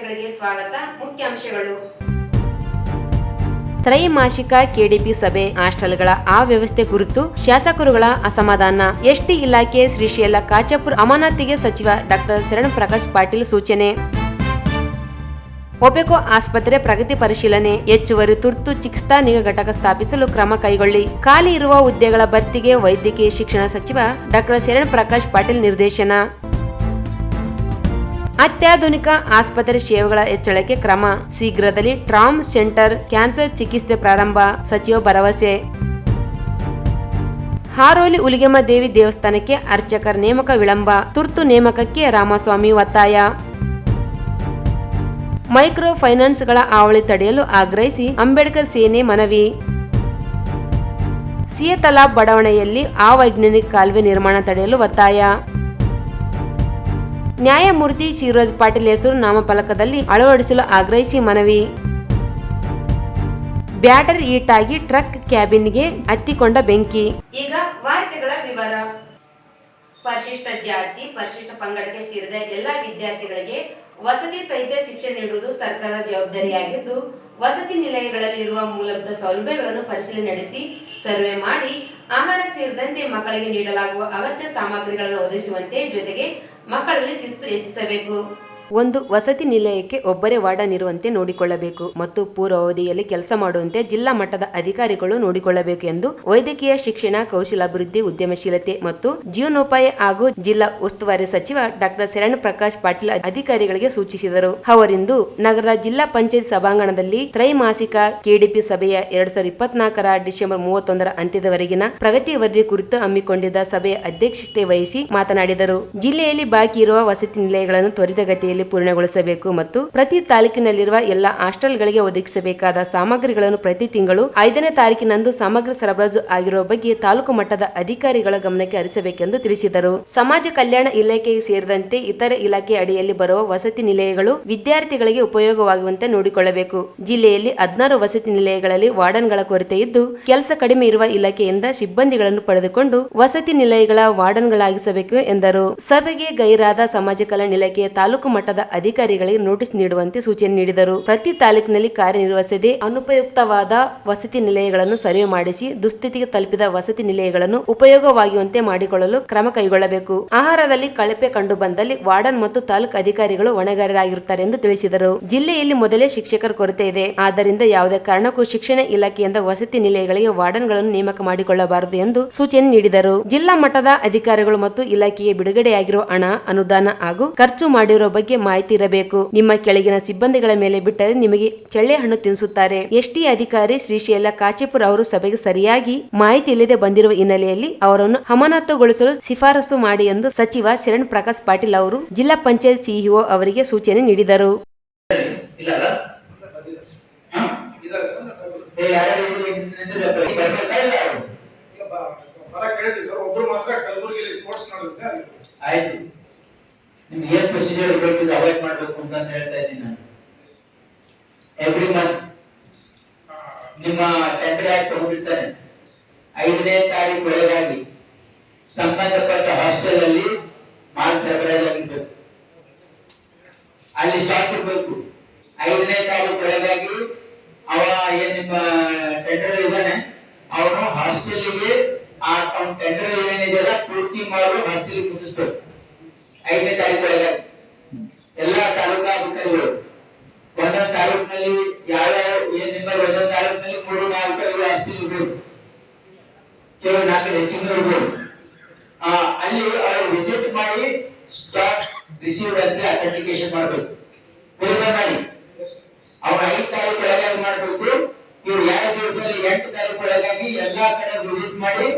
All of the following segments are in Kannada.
ವಾರ್ತೆಗಳಿಗೆ ಸ್ವಾಗತ. ಮುಖ್ಯಾಂಶಗಳು. ತ್ರೈಮಾಸಿಕ ಕೆಡಿಪಿ ಸಭೆ, ಹಾಸ್ಟೆಲ್ಗಳ ಅವ್ಯವಸ್ಥೆ ಕುರಿತು ಶಾಸಕರುಗಳ ಅಸಮಾಧಾನ. ಎಸ್ಟಿ ಇಲಾಖೆ ಶ್ರೀಶೈಲ ಕಾಚಾಪುರ ಅಮಾನತಿಗೆ ಸಚಿವ ಡಾ ಶರಣ್ ಪ್ರಕಾಶ್ ಪಾಟೀಲ್ ಸೂಚನೆ. ಒಪೆಕೋ ಆಸ್ಪತ್ರೆ ಪ್ರಗತಿ ಪರಿಶೀಲನೆ, ಹೆಚ್ಚುವರಿ ತುರ್ತು ಚಿಕಿತ್ಸಾ ನಿಗಾ ಘಟಕ ಸ್ಥಾಪಿಸಲು ಕ್ರಮ ಕೈಗೊಳ್ಳಿ. ಖಾಲಿ ಇರುವ ಹುದ್ದೆಗಳ ಭರ್ತಿಗೆ ವೈದ್ಯಕೀಯ ಶಿಕ್ಷಣ ಸಚಿವ ಡಾ ಶರಣ್ ಪ್ರಕಾಶ್ ಪಾಟೀಲ್ ನಿರ್ದೇಶನ. ಅತ್ಯಾಧುನಿಕ ಆಸ್ಪತ್ರೆ ಸೇವೆಗಳ ಹೆಚ್ಚಳಕ್ಕೆ ಕ್ರಮ, ಶೀಘ್ರದಲ್ಲಿ ಟ್ರಾಮ್ ಸೆಂಟರ್ ಕ್ಯಾನ್ಸರ್ ಚಿಕಿತ್ಸೆ ಪ್ರಾರಂಭ, ಸಚಿವ ಭರವಸೆ. ಹಾರೋಲಿ ಹುಲಿಗೆಮ್ಮ ದೇವಿ ದೇವಸ್ಥಾನಕ್ಕೆ ಅರ್ಚಕರ ನೇಮಕ ವಿಳಂಬ, ತುರ್ತು ನೇಮಕಕ್ಕೆ ರಾಮಸ್ವಾಮಿ ಒತ್ತಾಯ. ಮೈಕ್ರೋ ಫೈನಾನ್ಸ್ಗಳ ಹಾವಳಿ ತಡೆಯಲು ಆಗ್ರಹಿಸಿ ಅಂಬೇಡ್ಕರ್ ಸೇನೆ ಮನವಿ. ಸಿಯತಲಾಬ್ ಬಡಾವಣೆಯಲ್ಲಿ ಅವೈಜ್ಞಾನಿಕ ಕಾಲುವೆ ನಿರ್ಮಾಣ ತಡೆಯಲು ಒತ್ತಾಯ. ನ್ಯಾಯಮೂರ್ತಿ ಶಿವರಾಜ್ ಪಾಟೀಲ್ ಹೆಸರು ನಾಮಫಲಕದಲ್ಲಿ ಅಳವಡಿಸಲು ಆಗ್ರಹಿಸಿ ಮನವಿ. ಬ್ಯಾಟರಿ ಹೀಟ್ ಆಗಿ ಟ್ರಕ್ ಕ್ಯಾಬಿನ್ಗೆ ಹತ್ತಿಕೊಂಡ ಬೆಂಕಿ. ಈಗ ವಾರ್ತೆಗಳ ವಿವರ. ಪರಿಶಿಷ್ಟ ಜಾತಿ, ಪರಿಶಿಷ್ಟ ಪಂಗಡಕ್ಕೆ ಸೇರಿದ ಎಲ್ಲಾ ವಿದ್ಯಾರ್ಥಿಗಳಿಗೆ ವಸತಿ ಸಹಿತ ಶಿಕ್ಷಣ ನೀಡುವುದು ಸರ್ಕಾರದ ಜವಾಬ್ದಾರಿಯಾಗಿದ್ದು, ವಸತಿ ನಿಲಯಗಳಲ್ಲಿ ಇರುವ ಮೂಲಭೂತ ಸೌಲಭ್ಯಗಳನ್ನು ಪರಿಶೀಲನೆ ನಡೆಸಿ ಸರ್ವೆ ಮಾಡಿ ಆಹಾರ ಸೇರಿದಂತೆ ಮಕ್ಕಳಿಗೆ ನೀಡಲಾಗುವ ಅಗತ್ಯ ಸಾಮಗ್ರಿಗಳನ್ನು ಒದಗಿಸುವಂತೆ, ಜೊತೆಗೆ ಮಕ್ಕಳಲ್ಲಿ ಶಿಸ್ತು ಹೆಚ್ಚಿಸಬೇಕು. ಒಂದು ವಸತಿ ನಿಲಯಕ್ಕೆ ಒಬ್ಬರೇ ವಾರ್ಡನ್ ಇರುವಂತೆ ನೋಡಿಕೊಳ್ಳಬೇಕು ಮತ್ತು ಪೂರ್ವಾವಧಿಯಲ್ಲಿ ಕೆಲಸ ಮಾಡುವಂತೆ ಜಿಲ್ಲಾ ಮಟ್ಟದ ಅಧಿಕಾರಿಗಳು ನೋಡಿಕೊಳ್ಳಬೇಕು ಎಂದು ವೈದ್ಯಕೀಯ ಶಿಕ್ಷಣ, ಕೌಶಲಾಭಿವೃದ್ಧಿ, ಉದ್ಯಮಶೀಲತೆ ಮತ್ತು ಜೀವನೋಪಾಯ ಹಾಗೂ ಜಿಲ್ಲಾ ಉಸ್ತುವಾರಿ ಸಚಿವ ಡಾ ಶರಣ್ ಪ್ರಕಾಶ್ ಪಾಟೀಲ್ ಅಧಿಕಾರಿಗಳಿಗೆ ಸೂಚಿಸಿದರು. ಅವರಿಂದು ನಗರದ ಜಿಲ್ಲಾ ಪಂಚಾಯತ್ ಸಭಾಂಗಣದಲ್ಲಿ ತ್ರೈಮಾಸಿಕ ಕೆಡಿಪಿ ಸಭೆಯ 2024 ಡಿಸೆಂಬರ್ 31 ಅಂತ್ಯದವರೆಗಿನ ಪ್ರಗತಿ ವರದಿ ಕುರಿತು ಹಮ್ಮಿಕೊಂಡಿದ್ದ ಸಭೆಯ ಅಧ್ಯಕ್ಷತೆ ವಹಿಸಿ ಮಾತನಾಡಿದರು. ಜಿಲ್ಲೆಯಲ್ಲಿ ಬಾಕಿ ಇರುವ ವಸತಿ ನಿಲಯಗಳನ್ನು ತ್ವರಿತಗತಿಯಲ್ಲಿ ಪೂರ್ಣಗೊಳಿಸಬೇಕು ಮತ್ತು ಪ್ರತಿ ತಾಲೂಕಿನಲ್ಲಿರುವ ಎಲ್ಲ ಹಾಸ್ಟೆಲ್ಗಳಿಗೆ ಒದಗಿಸಬೇಕಾದ ಸಾಮಗ್ರಿಗಳನ್ನು ಪ್ರತಿ ತಿಂಗಳು 5ನೇ ತಾರೀಕಿನಂದು ಸಾಮಗ್ರಿ ಸರಬರಾಜು ಆಗಿರುವ ಬಗ್ಗೆ ತಾಲೂಕು ಮಟ್ಟದ ಅಧಿಕಾರಿಗಳ ಗಮನಕ್ಕೆ ಹರಿಸಬೇಕೆಂದು ತಿಳಿಸಿದರು. ಸಮಾಜ ಕಲ್ಯಾಣ ಇಲಾಖೆಗೆ ಸೇರಿದಂತೆ ಇತರೆ ಇಲಾಖೆ ಅಡಿಯಲ್ಲಿ ಬರುವ ವಸತಿ ನಿಲಯಗಳು ವಿದ್ಯಾರ್ಥಿಗಳಿಗೆ ಉಪಯೋಗವಾಗುವಂತೆ ನೋಡಿಕೊಳ್ಳಬೇಕು. ಜಿಲ್ಲೆಯಲ್ಲಿ 16 ವಸತಿ ನಿಲಯಗಳಲ್ಲಿ ವಾರ್ಡನ್ಗಳ ಕೊರತೆ ಇದ್ದು, ಕೆಲಸ ಕಡಿಮೆ ಇರುವ ಇಲಾಖೆಯಿಂದ ಸಿಬ್ಬಂದಿಗಳನ್ನು ಪಡೆದುಕೊಂಡು ವಸತಿ ನಿಲಯಗಳ ವಾರ್ಡನ್ಗಳಾಗಿಸಬೇಕು ಎಂದರು. ಸಭೆಗೆ ಗೈರಾದ ಸಮಾಜ ಕಲ್ಯಾಣ ಇಲಾಖೆಯ ತಾಲೂಕು ಮಟ್ಟದ ಅಧಿಕಾರಿಗಳಿಗೆ ನೋಟಿಸ್ ನೀಡುವಂತೆ ಸೂಚನೆ ನೀಡಿದರು. ಪ್ರತಿ ತಾಲೂಕಿನಲ್ಲಿ ಕಾರ್ಯನಿರ್ವಹಿಸದೆ ಅನುಪಯುಕ್ತವಾದ ವಸತಿ ನಿಲಯಗಳನ್ನು ಸರ್ವೆ ಮಾಡಿಸಿ ದುಸ್ಥಿತಿಗೆ ತಲುಪಿದ ವಸತಿ ನಿಲಯಗಳನ್ನು ಉಪಯೋಗವಾಗುವಂತೆ ಮಾಡಿಕೊಳ್ಳಲು ಕ್ರಮ ಕೈಗೊಳ್ಳಬೇಕು. ಆಹಾರದಲ್ಲಿ ಕಳಪೆ ಕಂಡು ಬಂದಲ್ಲಿ ವಾರ್ಡನ್ ಮತ್ತು ತಾಲೂಕು ಅಧಿಕಾರಿಗಳು ಹೊಣೆಗಾರರಾಗಿರುತ್ತಾರೆ ಎಂದು ತಿಳಿಸಿದರು. ಜಿಲ್ಲೆಯಲ್ಲಿ ಮೊದಲೇ ಶಿಕ್ಷಕರ ಕೊರತೆ ಇದೆ. ಆದ್ದರಿಂದ ಯಾವುದೇ ಕಾರಣಕ್ಕೂ ಶಿಕ್ಷಣ ಇಲಾಖೆಯಿಂದ ವಸತಿ ನಿಲಯಗಳಿಗೆ ವಾರ್ಡನ್ಗಳನ್ನು ನೇಮಕ ಮಾಡಿಕೊಳ್ಳಬಾರದು ಎಂದು ಸೂಚನೆ ನೀಡಿದರು. ಜಿಲ್ಲಾ ಮಟ್ಟದ ಅಧಿಕಾರಿಗಳು ಮತ್ತು ಇಲಾಖೆಗೆ ಬಿಡುಗಡೆಯಾಗಿರುವ ಹಣ, ಅನುದಾನ ಹಾಗೂ ಖರ್ಚು ಮಾಡಿರುವ ಬಗ್ಗೆ ಮಾಹಿತಿ ಇರಬೇಕು. ನಿಮ್ಮ ಕೆಳಗಿನ ಸಿಬ್ಬಂದಿಗಳ ಮೇಲೆ ಬಿಟ್ಟರೆ ನಿಮಗೆ ಚಳ್ಳೆ ಹಣ್ಣು ತಿನ್ನಿಸುತ್ತಾರೆ. ಎಸ್ಟಿ ಅಧಿಕಾರಿ ಶ್ರೀಶೈಲ ಕಾಚಾಪುರ ಅವರು ಸಭೆಗೆ ಸರಿಯಾಗಿ ಮಾಹಿತಿ ಇಲ್ಲದೆ ಬಂದಿರುವ ಹಿನ್ನೆಲೆಯಲ್ಲಿ ಅವರನ್ನು ಅಮಾನತುಗೊಳಿಸಲು ಶಿಫಾರಸು ಮಾಡಿ ಎಂದು ಸಚಿವ ಶರಣ್ ಪ್ರಕಾಶ್ ಪಾಟೀಲ್ ಅವರು ಜಿಲ್ಲಾ ಪಂಚಾಯತ್ ಸಿಇಒ ಅವರಿಗೆ ಸೂಚನೆ ನೀಡಿದರು. ನಿಮ್ಗೆ ಏನ್ ಪ್ರೊಸೀಜರ್ ಇರಬೇಕು ಅವಾಯ್ಡ್ ಮಾಡ್ಬೇಕು ಅಂತ ಹೇಳ್ತಾ ಇದ್ದೀನಿ ನಾನು. ಎವ್ರಿ ಮಂತ್ ನಿಮ್ಮ ಟೆಂಡರ್ ಆಕ್ಟ್ ತಗೊಂಡಿರ್ತಾನೆ, 5ನೇ ತಾರೀಕು ಒಳಗಾಗಿ ಸಂಬಂಧಪಟ್ಟ ಹಾಸ್ಟೆಲ್ ಅಲ್ಲಿ ಮಾಲ್ ಸರಬರಾಜಾಗಿರ್ಬೇಕು, ಅಲ್ಲಿ ಸ್ಟಾಕ್ ಇರ್ಬೇಕು. 5ನೇ ತಾರೀಕು ಒಳಗಾಗಿ ಅವ ಏನ್ ನಿಮ್ಮ ಟೆಂಡರ್ ಇದ್ದಾನೆ ಅವನು ಹಾಸ್ಟೆಲ್ಗೆ ಅವ್ನ ಟೆಂಡರ್ ಏನಿದೆಯಲ್ಲ ಪೂರ್ತಿ ಮಾಡಿ ಹಾಸ್ಟೆಲ್ಗೆ ಮುಗಿಸ್ಬೇಕು. 5ನೇ ತಾರೀಕು ಒಳಗಾಗಿ ಎಲ್ಲಾ ತಾಲೂಕಾಧಿಕಾರಿಗಳು ಒಂದೊಂದು ತಾಲೂಕಿನಲ್ಲಿ ಯಾವ್ಯಾವ ಏನ್ ನಿಮ್ಮಲ್ಲಿ ಒಂದೊಂದು ತಾಲೂಕಿನಲ್ಲಿ 3-4 ಹಾಸ್ಟೆಲ್ ಇರ್ಬೋದು, ಕೆಲವು 4 ಹೆಚ್ಚಿನ ಇರ್ಬೋದು. ಅಲ್ಲಿ ಅವರು ವಿಸಿಟ್ ಮಾಡಿ ಸ್ಟಾಕ್ ರಿಸೀವ್ಡ್ ಅಂತ ಅಥೆಂಟಿಕೇಶನ್ ಮಾಡಬೇಕು, ವೆರಿಫೈ ಮಾಡಿ. ಅವ್ರು 5 ತಾರೀಕು ಒಳಗಾಗಿ ಮಾಡಬೇಕು. ಇವ್ರು 2 ದಿವಸದಲ್ಲಿ 8 ತಾರೀಕು ಒಳಗಾಗಿ ಎಲ್ಲಾ ಕಡೆ ವಿಸಿಟ್ ಮಾಡಿ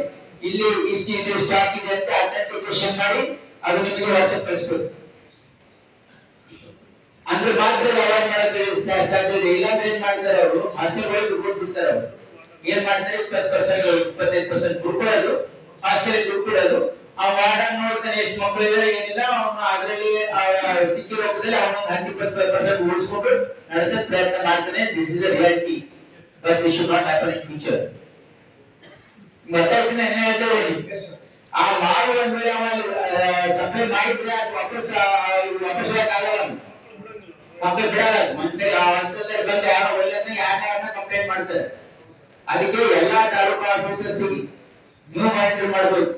ಇಲ್ಲಿ ಇಷ್ಟು ಇದು ಸ್ಟಾಕ್ ಇದೆ ಅಂತ ಅಥೆಂಟಿಕೇಶನ್ ಮಾಡಿ ಅದು ನಿಮಗೆ ವಾಟ್ಸ್ಆಪ್ ಕಳಿಸ್ಬೇಕು. ಅಂದ್ರೆ ಮಾತ್ರ ಅವಾಯ್ಡ್ ಮಾಡಕ್ಕೆ ಸಾಧ್ಯ ಇದೆ. ಇಲ್ಲಾಂದ್ರೆ ಏನ್ ಮಾಡ್ತಾರೆ ಅವರು ಹಾಸ್ಟೆಲ್ಗಳಿಗೆ ದುಡ್ಡು ಬಿಡ್ತಾರೆ. ಅವರು ಏನ್ ಮಾಡ್ತಾರೆ 20% 25% ದುಡ್ಡು ಕೊಡೋದು, ಹಾಸ್ಟೆಲ್ ದುಡ್ಡು ಕೊಡೋದು. ಆ ವಾರ್ಡನ್ ನೋಡ್ತಾನೆ ಎಷ್ಟು ಮಕ್ಕಳು ಇದಾರೆ ಏನಿಲ್ಲ, ಅವನು ಅದರಲ್ಲಿ ಸಿಕ್ಕಿರೋ ಹೋಗದಲ್ಲಿ ಅವನು 10-20% ಉಳಿಸ್ಕೊಂಡು ನಡೆಸೋಕೆ ಪ್ರಯತ್ನ ಮಾಡ್ತಾನೆ. This is the reality, but this should not happen in future. ಗೊತ್ತಾಗ್ತೀನಿ ಏನ್ ಹೇಳ್ತೇವೆ. ಆ ಮಾರು ಅಂದ್ರೆ ಸಪ್ಲೈ ಮಾಡಿದ್ರೆ ಅದು ವಾಪಸ್ ಆಗಲ್ಲ. ಮಕ್ಕಳು ಬಿಡಲ್ಲ ಮನ್ಸಿಗೆ ಆ ಹಾಸ್ಟೆಲ್ ಬಂದು ಯಾರೋ ಒಳ್ಳೆಯನ್ನ ಯಾರನ್ನ ಕಂಪ್ಲೇಂಟ್ ಮಾಡ್ತಾರೆ. ಅದಕ್ಕೆ ಎಲ್ಲಾ ತಾಲೂಕು ಆಫೀಸರ್ಸಿಗೆ ನೀವು ಮಾನಿಟರ್ ಮಾಡ್ಬೇಕು.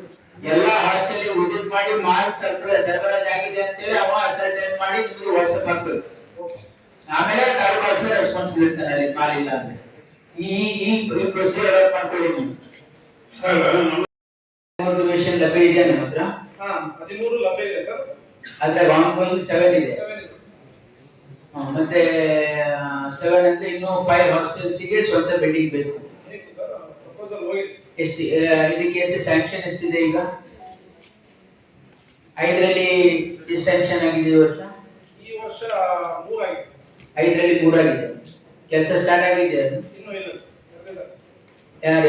ಎಲ್ಲಾ ಹಾಸ್ಟೆಲ್ ವಿಸಿಟ್ ಮಾಡಿ ಮಾಲ್ ಸರಬರಾಜು ಆಗಿದೆ ಅಂತೇಳಿ ಅವ ಅಸರ್ಟೈನ್ ಮಾಡಿ ನಿಮಗೆ ವಾಟ್ಸ್ಆಪ್ ಹಾಕ್ಬೇಕು. ಆಮೇಲೆ ತಾಲೂಕು ಆಫೀಸರ್ ರೆಸ್ಪಾನ್ಸಿಬಲ್ ಇರ್ತಾನೆ ಅಲ್ಲಿ ಮಾಲ್ ಇಲ್ಲ ಅಂದ್ರೆ. ಈ ಪ್ರೊಸೀಜರ್ ವರ್ಕ್ ಮಾಡ್ಕೊಳ್ಳಿ ನೀವು. ಮೋಟಿವೇಶನ್ ಲಭ್ಯ ಇದೆಯಾ ನಿಮ್ಮ ಹತ್ರ? 13 ಲಭ್ಯ ಇದೆ ಸರ್. ಅದ್ರಾಗ ಆನ್ಗೋಯಿಂಗ್ 7 ಇದೆ. ಮತ್ತೆ 7 ಅಂದ್ರೆ ಇನ್ನು 5 ಹಾಸ್ಟೆಲ್ಸ್ಗೆ ಸ್ವಂತ ಬಿಲ್ಡಿಂಗ್ ಬೇಕು. ಎಷ್ಟು ಇದಕ್ಕೆ ಎಷ್ಟು ಸ್ಯಾಂಕ್ಷನ್ ಎಷ್ಟಿದೆ ಈಗ? 5ರಲ್ಲಿ ಎಷ್ಟು ಸ್ಯಾಂಕ್ಷನ್ ಆಗಿದೆ ಈ ವರ್ಷ? ಈ ವರ್ಷ 3 ಆಗಿದೆ. 5ರಲ್ಲಿ 3 ಆಗಿದೆ. ಕೆಲಸ ಸ್ಟಾರ್ಟ್ ಆಗಿದೆ ಅದು? ಇನ್ನೂ ಇಲ್ಲ ಸರ್.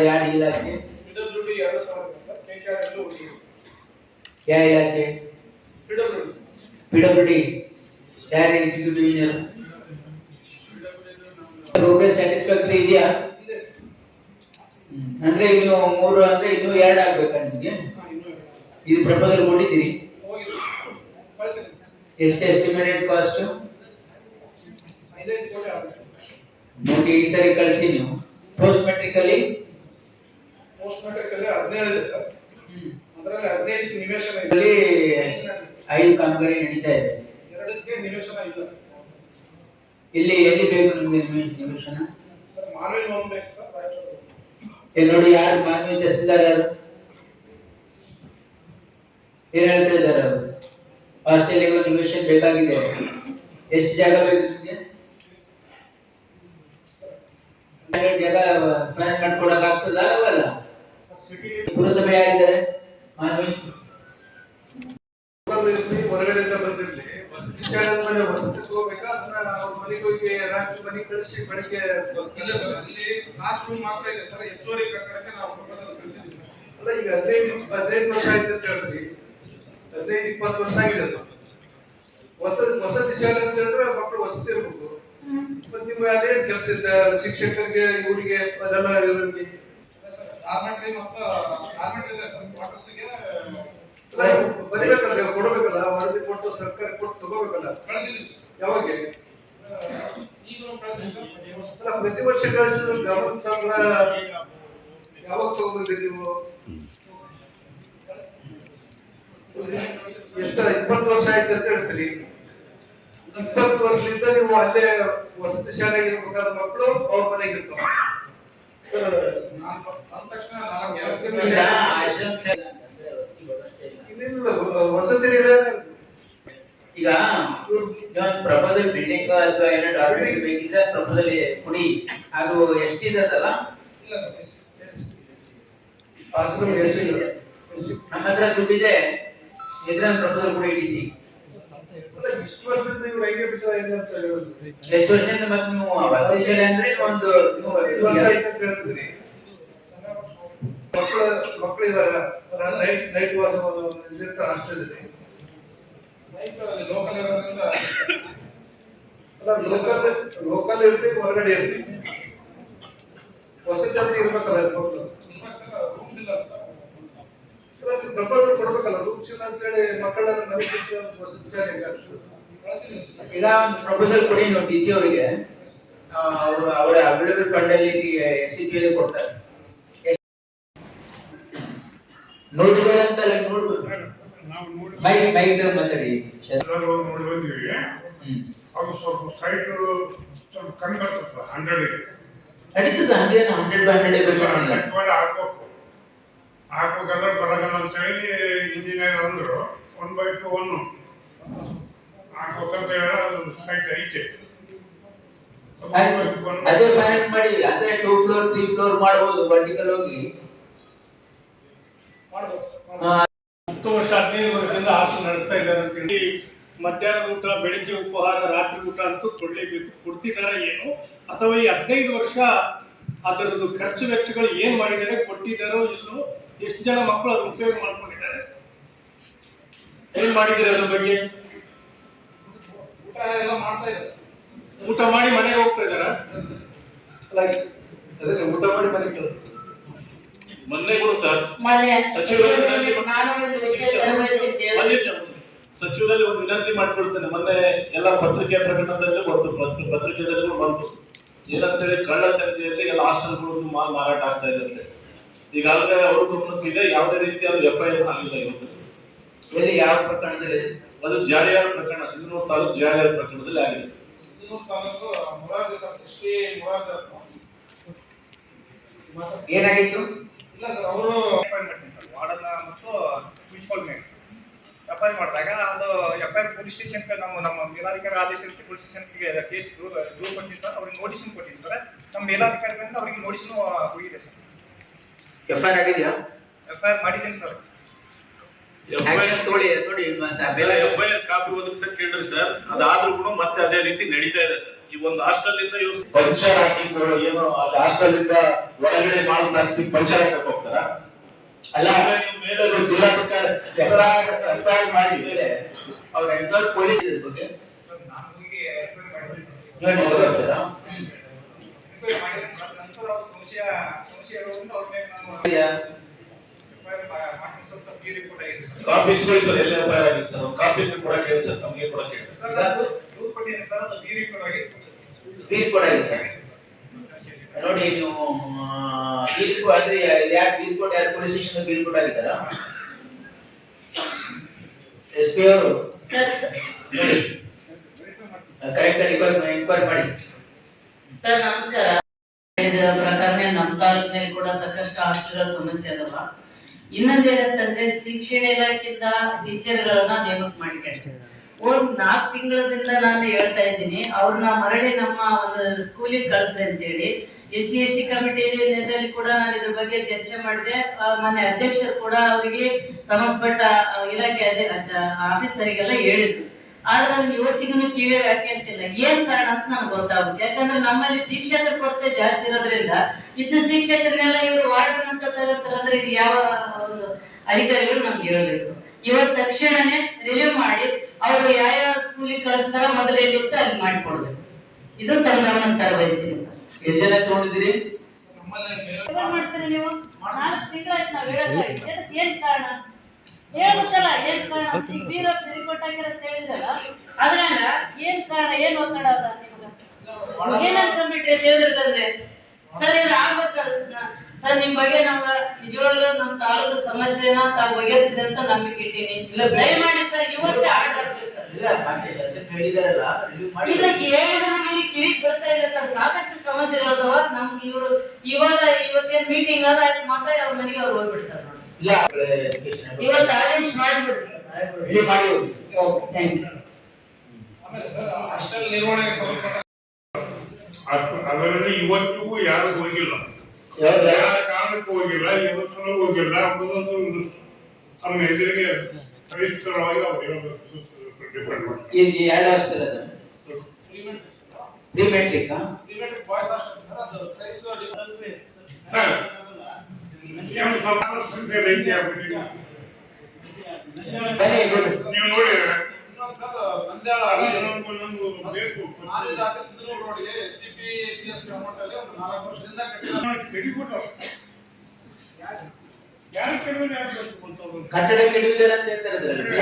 ಯಾರು ಇಲಾಖೆ? PWD 2000 sir. KKR ಹೋಗಿದೆ. ಯಾವ ಇಲಾಖೆ? PWD ಯಾರು ಎಕ್ಸಿಕ್ಯೂಟಿವ್ ಇಂಜಿನಿಯರ್? ಪ್ರೋಗ್ರೆಸ್ ಸ್ಯಾಟಿಸ್ಫ್ಯಾಕ್ಟರಿ ಇದೆಯಾ? ಅಂದ್ರೆ ನೀವು 3 ಅಂದ್ರೆ ಇನ್ನೂ 2 ಆಗ್ಬೇಕಾ ನಿಮಗೆ? ಇದು ಪ್ರಪೋಸಲ್ ಕೊಟ್ಟಿದ್ದೀರಿ? ಎಷ್ಟು ಎಸ್ಟಿಮೇಟೆಡ್ ಕಾಸ್ಟ್? 5 ಕೋಟಿ ಆಗುತ್ತೆ. ನೋಡಿ ಈ ಸರಿ ಕಳಿಸಿ ನೀವು. ಪೋಸ್ಟ್ ಮೆಟ್ರಿಕ್ ಅಲ್ಲಿ 17 ಇದೆ ಸರ್. ಅದರಲ್ಲಿ 15 ನಿವೇಶನ ಇದೆ. ಅಲ್ಲಿ 5 ಕಾಮಗಾರಿ ನಡೀತಾ ಇದೆ. 2ಕ್ಕೆ ನಿವೇಶನ ಇಲ್ಲ ಸರ್. ಇಲ್ಲಿ ಎಲ್ಲಿ ಬೇಕು ನಿಮಗೆ ನಿವೇಶನ? ಸರ್ ಮಾನವಿ ಲೋನ್ ಬೇಕು ಸರ್. ನೋಡಿ ಯಾರು ಮಾನವಿ ತಹಸೀಲ್ದಾರ್ ಯಾರು ಏನ್ ಹೇಳ್ತಾ ಇದ್ದಾರೆ? ಅವರು ಹಾಸ್ಟೆಲ್ಗೆ ನಿವೇಶನ ಬೇಕಾಗಿದೆ. ಎಷ್ಟು ಜಾಗ ಬೇಕು ನಿಮಗೆ? ಜಾಗ ಫೈನಲ್ ಮಾಡ್ಕೊಡಕ್ ಆಗ್ತದ ಅಲ್ಲ? ಪುರಸಭೆ ಯಾರಿದ್ದಾರೆ ಮಾನವಿ? ಹೊರಗಡೆಯಿಂದ ಬಂದಿರ್ಲಿ ವಸತಿ ಶಾಲೆ ಮಾಡಿ ವಸತಿ ತಗೋಬೇಕಾ ಅದನ್ನ ಅವ್ರ ಮನೆಗೆ ಹೋಗಿ ರಾತ್ರಿ ಮನೆಗೆ ಕಳಿಸಿ ಬೆಳಿಗ್ಗೆ ಇಲ್ಲ ಸರ್. ಅಲ್ಲಿ ಕ್ಲಾಸ್ ರೂಮ್ ಮಾತ್ರ ಇದೆ ಸರ್. ಹೆಚ್ಚುವರಿ ಕಟ್ಟಡಕ್ಕೆ ನಾವು ಪ್ರಪೋಸಲ್ ಕಳಿಸಿದ್ದೀವಿ. ಅಲ್ಲ ಈಗ 15 ವರ್ಷ ಆಯ್ತು ಅಂತ ಹೇಳ್ತೀವಿ. 15-20 ವರ್ಷ ಆಗಿದೆ ಅದು. ವಸತಿ ಶಾಲೆ ಅಂತ ಹೇಳಿದ್ರೆ ಮಕ್ಕಳು ವಸತಿ ಇರ್ಬೇಕು. ಮತ್ತೆ ನಿಮ್ಗೆ ಅದೇನು ಕೆಲಸ ಇದೆ ಶಿಕ್ಷಕರಿಗೆ ಇವರಿಗೆ ಅದೆಲ್ಲ ಇವರಿಗೆ? ಆರ್ಮೆಂಟ್ರಿ ಮತ್ತು ಆರ್ಮೆಂಟ್ರಿ ಇದೆ ಸರ್. ಕ್ವಾರ್ಟರ್ಸ್ಗೆ ಬರಿಬೇಕಲ್ಲ, ಕೊಡಬೇಕಲ್ಲ, ವರದಿ ಕೊಟ್ಟು ಸರ್ಕಾರ ಕೊಟ್ಟು ತಗೋಬೇಕಲ್ಲ. ಕಳಿಸಿದ್ವಿ. ಯಾವಾಗ? ಅಲ್ಲ ಪ್ರತಿ ವರ್ಷ ಕಳಿಸಿದ್ರು ಗಮನ ಸಂಬಳ ಯಾವಾಗ ತಗೊಂಡ್ಬಂದಿರಿ ನೀವು? ಎಷ್ಟು 20 ವರ್ಷ ಆಯ್ತು ಅಂತ ಹೇಳ್ತೀರಿ. 20 ವರ್ಷದಿಂದ ನೀವು ಅಲ್ಲೇ ವಸತಿ ಶಾಲೆಗೆ ಇರ್ಬೇಕಾದ ಮಕ್ಕಳು ಅವ್ರ ಮನೆಗೆ ಇರ್ತಾವ. ವಸತಿ ಈಗ ಪ್ರಪೋಸಲ್ ಬಿಲ್ಡಿಂಗ್ ಅಥವಾ ಏನೋ ಡಾಕ್ಯುಮೆಂಟ್ ಬೇಕಿದ್ರೆ ಪ್ರಪೋಸಲ್ ಕೊಡಿ. ಅದು ಎಷ್ಟಿದಲ್ಲ ನಮ್ಮ ಹತ್ರ ದುಡ್ಡಿದೆ ಇದ್ರೆ ಪ್ರಪೋಸಲ್ ಕೊಡಿ. ಡಿಸಿ ಎಷ್ಟು ವರ್ಷದಿಂದ ಮತ್ತೆ ನೀವು ವಸತಿ ಶಾಲೆ ಅಂದ್ರೆ ಒಂದು ವರ್ಷ ಆಯ್ತು ಅಂತ ಹೇಳ್ತೀರಿ. ಮಕ್ಕಳು ಇದಾರೆ ನೈಟ್ ಇರ್ತಾರೆ ಹಾಸ್ಟೆಲ್ ಇದೆ. ಲೋಕಲ್ ಇರೋದ್ರಿಂದ ಲೋಕಲ್ ಇರ್ಲಿ ಹೊರಗಡೆ ಇರ್ಲಿ ವಸತಿ ಅಂತ ಇರ್ಬೇಕಲ್ಲ ಮಕ್ಕಳು. ರೂಮ್ಸ್ ಇಲ್ಲ ಸರ್. ಪ್ರಪೋಸಲ್ ಕೊಡ್ಬೇಕಲ್ಲ. ರೂಮ್ಸ್ ಇಲ್ಲ ಅಂತೇಳಿ ಮಕ್ಕಳನ್ನ ನಮಗೆ ವಸತಿ ಶಾಲೆ ಈಗ ಒಂದು ಪ್ರಪೋಸಲ್ ಕೊಡಿ ನೀವು ಡಿಸಿ ಅವರಿಗೆ. ಅವರು ಅವರ ಅವೈಲೇಬಲ್ ಫಂಡ್ ಅಲ್ಲಿ SCP ಅಲ್ಲಿ ಕೊಡ್ತಾರೆ. ನೋಡಿದಾರೆ ಅಂತ ನೋಡ್ಬೇಕು. ಮೈಕ್ ಮಾತಾಡಿ. ನೋಡಿ ಬಂದಿವಿ. ಅದು ಸ್ವಲ್ಪ ಸೈಟ್ ಸ್ವಲ್ಪ ಕಮ್ಮಿ ಬರ್ತದೆ 100 ನಡೀತದೆ. ಹಂಗೇನು 100/100 ಬೇಕಾಗಿಲ್ಲ. ಹಾಕ್ಬೇಕಂದ್ರೆ ಬರಗಲ್ಲ ಅಂತ ಹೇಳಿ ಇಂಜಿನಿಯರ್ ಅಂದ್ರು 1/2 ಹಾಕ್ಬೇಕಂತ ಹೇಳಿ ಅದು ಸೈಟ್ ಐತೆ. ಅದೇ ಫೈನಲ್ ಮಾಡಿ. ಅಂದ್ರೆ 2 ಫ್ಲೋರ್ 3 ಫ್ಲೋರ್ ಮಾಡಬಹುದು ವರ್ಟಿಕಲ್ ಹೋಗಿ. 10 ವರ್ಷ 15 ವರ್ಷದಿಂದ ಹಾಸ್ಟೆಲ್ ನಡೆಸ್ತಾ ಇದ್ದಾರೆ ಅಂತ ಹೇಳಿ ಮಧ್ಯಾಹ್ನದ ಊಟ, ಬೆಳಿಗ್ಗೆ ಉಪಹಾರ, ರಾತ್ರಿ ಊಟ ಅಂತೂ ಕೊಡ್ಲೇಬೇಕು. ಕೊಡ್ತಿದ್ದಾರೆ ಏನು? ಅಥವಾ ಈ 15 ವರ್ಷ ಅದರದ್ದು ಖರ್ಚು ವೆಚ್ಚಗಳು ಏನ್ ಮಾಡಿದ್ದಾರೆ, ಕೊಟ್ಟಿದ್ದಾರೋ ಇಲ್ಲೋ, ಎಷ್ಟು ಜನ ಮಕ್ಕಳು ಅದನ್ನು ಉಪಯೋಗ ಮಾಡ್ಕೊಂಡಿದ್ದಾರೆ, ಏನ್ ಮಾಡಿದ್ದಾರೆ ಅದ್ರ ಬಗ್ಗೆ? ಊಟ ಎಲ್ಲ ಮಾಡ್ತಾ ಇದ್ದಾರೆ. ಊಟ ಮಾಡಿ ಮನೆಗೆ ಹೋಗ್ತಾ ಇದ್ದಾರ? ಊಟ ಮಾಡಿ ಮನೆಗೆ ಮೊನ್ನೆ ಕೂಡ ಸರ್ ಮೊನ್ನೆ ಸಚಿವರು ನಾನು ಒಂದು ವಿಷಯ ಗಮನಿಸಿದ್ದೇವೆ. ಸಚಿವರಲ್ಲಿ ಒಂದು ವಿನಂತಿ ಮಾಡ್ಕೊಳ್ತೇನೆ. ಮೊನ್ನೆ ಎಲ್ಲ ಪತ್ರಿಕೆ ಪ್ರಕಟಣದಲ್ಲೇ ಪತ್ರಿಕೆದಲ್ಲೂ ಬಂತು ಏನಂತೇಳಿ ಕಳ್ಳ ಸಂಖ್ಯೆಯಲ್ಲಿ ಎಲ್ಲ ಹಾಸ್ಟೆಲ್ಗಳು ಮಾರಾಟ ಆಗ್ತಾ ಇದೆ. ಈಗಾಗಲೇ ಅವರು ಗಮನಕ್ಕಿದೆ, ಯಾವುದೇ ರೀತಿಯಾದ FIR ಆಗಿಲ್ಲ ಇವತ್ತು. ಎಲ್ಲಿ ಯಾವ ಪ್ರಕರಣದಲ್ಲಿ? ಅದು ಜಾರಿಯಾದ ಪ್ರಕರಣ, ಸಿಂಧನೂರು ತಾಲೂಕು ಜಾರಿಯಾದ ಪ್ರಕರಣದಲ್ಲಿ ಆಗಿದೆ. ಸಿಂಧನೂರು ತಾಲೂಕು ಮೊರಾರ್ಜಿ ಸರ್, ಶ್ರೀ ಮೊರಾರ್ಜಿ ಏನಾಗಿತ್ತು? ಇಲ್ಲ ಸರ್, ಅವರು ವಾರ್ಡನ್ನ ಮತ್ತು ಪ್ರಿನ್ಸಿಪಲ್ ಮೇಲೆ ಎಫ್ಐಆರ್ ಮಾಡಿದಾಗ ಅದು ಎಫ್ಐಆರ್ ಪೊಲೀಸ್ ಸ್ಟೇಷನ್ಗೆ ನಮ್ಮ ಮೇಲಾಧಿಕಾರಿ ಆದೇಶದಂತೆ ಪೊಲೀಸ್ ಸ್ಟೇಷನ್ಗೆ ಕೇಸ್ ದೂರು ಕೊಟ್ಟಿದ್ದೀವಿ ಸರ್. ಅವ್ರಿಗೆ ನೋಟಿಸ್ ಕೊಟ್ಟಿದ್ದೀವಿ ಸರ್. ನಮ್ಮ ಮೇಲಾಧಿಕಾರಿಗಳಿಂದ ಅವರಿಗೆ ನೋಟಿಸ್ನು ಹೋಗಿದೆ ಸರ್. FIR ಆಗಿದೆಯಾ? ಎಫ್ಐಆರ್ ಮಾಡಿದ್ದೀನಿ ಸರ್. FIR ಕಾಪಿ ಒದಗಿಸಕ್ ಕೇಳ್ರಿ ಸರ್. ಅದಾದ್ರೂ ಕೂಡ ಮತ್ತೆ ಅದೇ ರೀತಿ ನಡೀತಾ ಇದೆ ಸರ್. ಈ ಒಂದು ಹಾಸ್ಟೆಲ್ ಇಂದ ಇವ್ರು ಪಂಚರ್ ಹಾಕಿಕೊಂಡು ಏನು ಅಲ್ಲಿ ಹಾಸ್ಟೆಲ್ ಇಂದ ಹೊರಗಡೆ ಮಾಲ್ ಸಾಗಿಸಿ ಪಂಚರ್ ಹಾಕಕ್ ಹೋಗ್ತಾರ? ಅಲ್ಲ, ನೀವು ಮೇಲೆ ಜಿಲ್ಲಾಧಿಕಾರಿ FIR ಮಾಡಿ ಮೇಲೆ ಅವ್ರ ಎಂಟ್ರೆನ್ಸ್ ಪೊಲೀಸ್ ಇದ್ರ ಬಗ್ಗೆ ನಾನು ಹೋಗಿ ಎಫ್ಐಆರ್ ಮಾಡಿದ್ದೀನಿ ಸರ್. ನೀವು ಮಾಡಿದ್ದೀನಿ ಸರ್. ನಂತರ ಅವ್ರ ಸಂಶಯ ಇರೋದ್ರಿಂದ ಅವ್ರ ಮೇಲೆ ನಾನು ಎಫ್ಐಆರ್ ಮಾಡಿದ್ದೀನಿ ಸರ್. ಬಿ ರಿಪೋರ್ಟ್ ಆಗಿದೆ ಸರ್. ಕಾಪಿ ಇಸ್ಕೊಳ್ಳಿ ಸರ್. ಎಲ್ಲ FIR ಆಗಿದೆ ಸರ್. ಕಾಪಿ ಕೊಡಕ್ಕೆ ಹೇಳಿ ಸರ್, ನಮಗೆ ಕೊಡಕ್ಕೆ ಹೇಳಿ ಸರ್. ನಾನು ದೂರು ಕೊಟ್ಟಿದ್ದೀನಿ ಸರ್. ಅದು ಬಿ ರಿಪೋರ್ಟ್ ಆಗಿದೆ. ತೀರ್ಪು ಆಗಿದೆ ನೋಡಿ. ನೀವು ತೀರ್ಪು ಆದ್ರೆ ಯಾರು ತೀರ್ಪು ಯಾರು ಪೊಲೀಸ್ ಸ್ಟೇಷನ್ ತೀರ್ಪು ಆಗಿದ್ದಾರ? SP ಅವರು ನೋಡಿ ಕರೆಕ್ಟ್ ಎಂಕ್ವೈರಿ ಮಾಡಿ. ಸರ್ ನಮಸ್ಕಾರ. ಇದರ ಪ್ರಕರಣ ನಮ್ಮ ತಾಲೂಕಿನಲ್ಲಿ ಕೂಡ ಸಾಕಷ್ಟು ಹಾಸ್ಟೆಲ್ ಸಮಸ್ಯೆ ಅದಾವ. ಇನ್ನೊಂದು ಏನಂತಂದ್ರೆ ಶಿಕ್ಷಣ ಇಲಾಖೆಯಿಂದ ಟೀಚರ್ಗಳನ್ನ ನೇಮಕ ಮಾಡಿದ್ದಾರೆ. ಒಂದ್ 4 ತಿಂಗಳಿಂದ ನಾನು ಹೇಳ್ತಾ ಇದ್ದೀನಿ, ಅವ್ರನ್ನ ಮರಳಿ ನಮ್ಮ ಒಂದು ಸ್ಕೂಲಿಗೆ ಕಳಿಸ್ರಿ ಅಂತೇಳಿ. SC/ST ಕಮಿಟಿಯಲ್ಲಿ ಕೂಡ ನಾನು ಇದ್ರ ಬಗ್ಗೆ ಚರ್ಚೆ ಮಾಡಿದೆ. ಮಾನ್ಯ ಅಧ್ಯಕ್ಷರು ಕೂಡ ಅವರಿಗೆ ಸಂಬಂಧಪಟ್ಟ ಇಲಾಖೆ ಆಫೀಸರಿಗೆಲ್ಲ ಹೇಳಿದ್ರು. ಆದ್ರೆ ಅದನ್ನ ಇವತ್ತಿಗೂ ಕಿವಿಯಾಗಿ ಹಾಕಿ ಅಂತಿಲ್ಲ. ಏನ್ ಕಾರಣ ಅಂತ ನಮ್ಗೆ ಗೊತ್ತಾಗುತ್ತೆ. ಯಾಕಂದ್ರೆ ನಮ್ಮಲ್ಲಿ ಶಿಕ್ಷಕರ ಕೊರತೆ ಜಾಸ್ತಿ ಇರೋದ್ರಿಂದ ಇದ್ದ ಶಿಕ್ಷಕರನ್ನೆಲ್ಲ ಇವರು ವಾರ್ಡನ್ ಅಂತ ತಗೋತಾರಂದ್ರೆ ಇದು ಯಾವ ಒಂದು ಅಧಿಕಾರಿಗಳು ನಮ್ಗೆ ಇರಬೇಕು. ಇವತ್ತು ತಕ್ಷಣನೇ ರಿಲೀವ್ ಮಾಡಿ ಅವರು ಯಾವ ಸ್ಕೂಲಿಗೆ ಕಳಿಸ್ತಾರ ಮೊದಲೆಲ್ಲಿತ್ತು ಅಲ್ಲಿ ಮಾಡಿಕೊಡ್ಬೇಕು. ಇದು ತಮ್ಮ ಗಮನ ತರಬಯಸ್ತೀನಿ ಸರ್. ಎಷ್ಟು ಜನ ತಗೊಂಡಿದ್ದೀರಿ? ಮಾಡ್ತೀರಿ ನೀವು? 4 ತಿಂಗಳಾಯ್ತು ನಾವು ಹೇಳೋದು. ಏನ್ ಕಾರಣ ಹೇಳ್ಬೇಕಲ್ಲ, ಏನ್ ಕಾರಣ? ಈಗ ಬೀರೋ ರಿಪೋರ್ಟ್ ಆಗಿರ ಅಂತ ಹೇಳಿದ್ರಲ್ಲ, ಅದ್ರಾಗ ಏನ್ ಕಾರಣ, ಏನ್ ಒತ್ತಡ ಅದ ನಿಮ್ಗೆ? ಏನ್ ಅನ್ಕೊಂಡ್ಬಿಟ್ರಿ ದೇವ್ರಿಗಂದ್ರೆ ಸರ್ ಇದು ಆಗ್ಬೇಕು ಸರ್. ನಿಮ್ ಬಗ್ಗೆ ನಮ್ಗೆ ನಿಜವಾಗ್ಲೂ ನಮ್ಮ ತಾಲೂಕದ ಸಮಸ್ಯೆನ ತಾವು ಬಗೆಹರಿಸಿದೆ ಅಂತ ನಂಬಿಕೆ ಇಟ್ಟೀನಿ. ದಯಮಾಡಿ ಸರ್ ಇವತ್ತೇ ಆರ್ಡರ್ ಸರ್. ಇಲ್ಲ ಹೇಳಿದಾರಲ್ಲ, ಇಲ್ಲ ಹೇಳಿದ್ರೆ ಕಿವಿಗೆ ಬರ್ತಾ ಇಲ್ಲ ಸರ್. ಸಾಕಷ್ಟು ಸಮಸ್ಯೆಗಳದಾವ ನಮ್ಗೆ. ಇವರು ಇವತ್ತೇನ್ ಮೀಟಿಂಗ್ ಅದ ಅಲ್ಲಿ ಮಾತಾಡಿ ಅವ್ರ ಮನೆಗೆ ಅವ್ರು ಹೋಗ್ಬಿಡ್ತಾರೆ ನೋಡಿ. ಇಲ್ಲ ಇವತ್ತು ಆದೇಶ ಮಾಡಿಬಿಡ್ರಿ ಸರ್. ಮಾಡಿ ಥ್ಯಾಂಕ್ ಯು. ಆಮೇಲೆ ಸರ್ ಹಾಸ್ಟೆಲ್ ನಿರ್ವಹಣೆಗೆ ಸಂಬಂಧಪಟ್ಟ ಅದರಲ್ಲಿ ಇವತ್ತಿಗೂ ಯಾರು ಹೋಗಿಲ್ಲ, ಯಾರ ಕಾರಣಕ್ಕೂ ಹೋಗಿಲ್ಲ, ಇವತ್ತು ಹೋಗಿಲ್ಲ ಅನ್ನೋದೊಂದು ನಮ್ಮ ಎದುರಿಗೆ ಪವಿತ್ರವಾಗಿ ಅವರು ಡಿಪೆಂಡ್ ಮಾಡ್ತಾರೆ. ಈ ಎರಡು ಹಾಸ್ಟೆಲ್ ಅದ ಪ್ರಿಮೆಟ್ರಿಕ್ ಬಾಯ್ಸ್ ಹಾಸ್ಟೆಲ್ ಸರ್. ಅದು ಪ್ರೈಸ್ ಏನು ಸ್ವಲ್ಪ ಸಂಖ್ಯೆ ರೈತಿ ಆಗ್ಬಿಟ್ಟಿದೆ. ನೀವು ನೋಡಿದ್ರೆ ಇನ್ನೊಂದು ಸರ್ ನಂದ್ಯಾಳ ಬೇಕು ಸಿಂಧನೂರು ರೋಡ್ಗೆ SCP PSP ಅಮೌಂಟ್ ಅಲ್ಲಿ ಒಂದು 4 ವರ್ಷದಿಂದ ಕಟ್ಟಡ ಕೆಡವಿದ್ದಾರೆ ಅಂತ ಹೇಳ್ತಾರೆ ಅದರಲ್ಲಿ.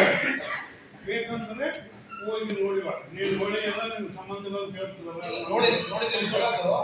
ಬೇಕಂದ್ರೆ ಹೋಗಿ ನೋಡಿವ, ನೀವು ನೋಡಿ ಎಲ್ಲ ನಿಮ್ಮ ಸಂಬಂಧಗಳು ಕೇಳ್ತದಲ್ಲ ನೋಡಿದ್ದೀನಿ ಸರ್. ಅದು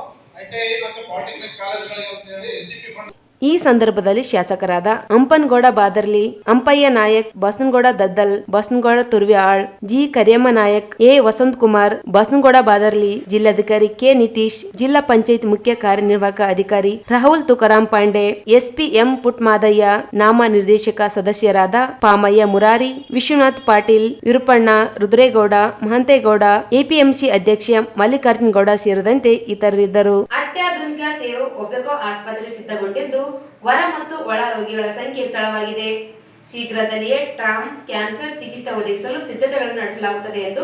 ITI ಮತ್ತು ಪಾಲಿಟೆಕ್ನಿಕ್ ಕಾಲೇಜ್ಗಳಿಗೆ ಅಂತ ಹೇಳಿ SCP ಫಂಡ್. ಈ ಸಂದರ್ಭದಲ್ಲಿ ಶಾಸಕರಾದ ಅಂಪನಗೌಡ ಬಾದರ್ಲಿ, ಅಂಪಯ್ಯ ನಾಯಕ್, ಬಸನಗೌಡ ದದ್ದಲ್, ಬಸನಗೌಡ ತುರ್ವ್ಯಾಳ್, ಜಿ ಕರಿಯಮ್ಮ ನಾಯಕ್, ಎ ವಸಂತ್ ಕುಮಾರ್, ಬಸನಗೌಡ ಬಾದರ್ಲಿ, ಜಿಲ್ಲಾಧಿಕಾರಿ ಕೆ ನಿತೀಶ್, ಜಿಲ್ಲಾ ಪಂಚಾಯತ್ ಮುಖ್ಯ ಕಾರ್ಯನಿರ್ವಾಹಕ ಅಧಿಕಾರಿ ರಾಹುಲ್ ತುಕಾರಾಂ ಪಾಂಡೆ, SP ಎಂ ಪುಟ್ಮಾದಯ್ಯ, ನಾಮ ನಿರ್ದೇಶಕ ಸದಸ್ಯರಾದ ಪಾಮಯ್ಯ ಮುರಾರಿ, ವಿಶ್ವನಾಥ್ ಪಾಟೀಲ್, ವಿರುಪಣ್ಣ, ರುದ್ರೇಗೌಡ, ಮಹಂತೇಗೌಡ, APMC ಅಧ್ಯಕ್ಷ ಮಲ್ಲಿಕಾರ್ಜುನ್ ಗೌಡ ಸೇರಿದಂತೆ ಇತರರಿದ್ದರು. ಅತ್ಯಾಧುನಿಕ ಸೇವೆ ಒಬೆಕೋ ಆಸ್ಪತ್ರೆ ಸಿದ್ಧಗೊಂಡಿದ್ದು ಹೊರ ಮತ್ತು ಒಳ ರೋಗಿಗಳ ಸಂಖ್ಯೆ ಹೆಚ್ಚಳವಾಗಿದೆ. ಶೀಘ್ರದಲ್ಲಿಯೇ ಟ್ರಾಮ್ ಕ್ಯಾನ್ಸರ್ ಚಿಕಿತ್ಸೆ ಒದಗಿಸಲು ಸಿದ್ಧತೆಗಳನ್ನು ನಡೆಸಲಾಗುತ್ತದೆ ಎಂದು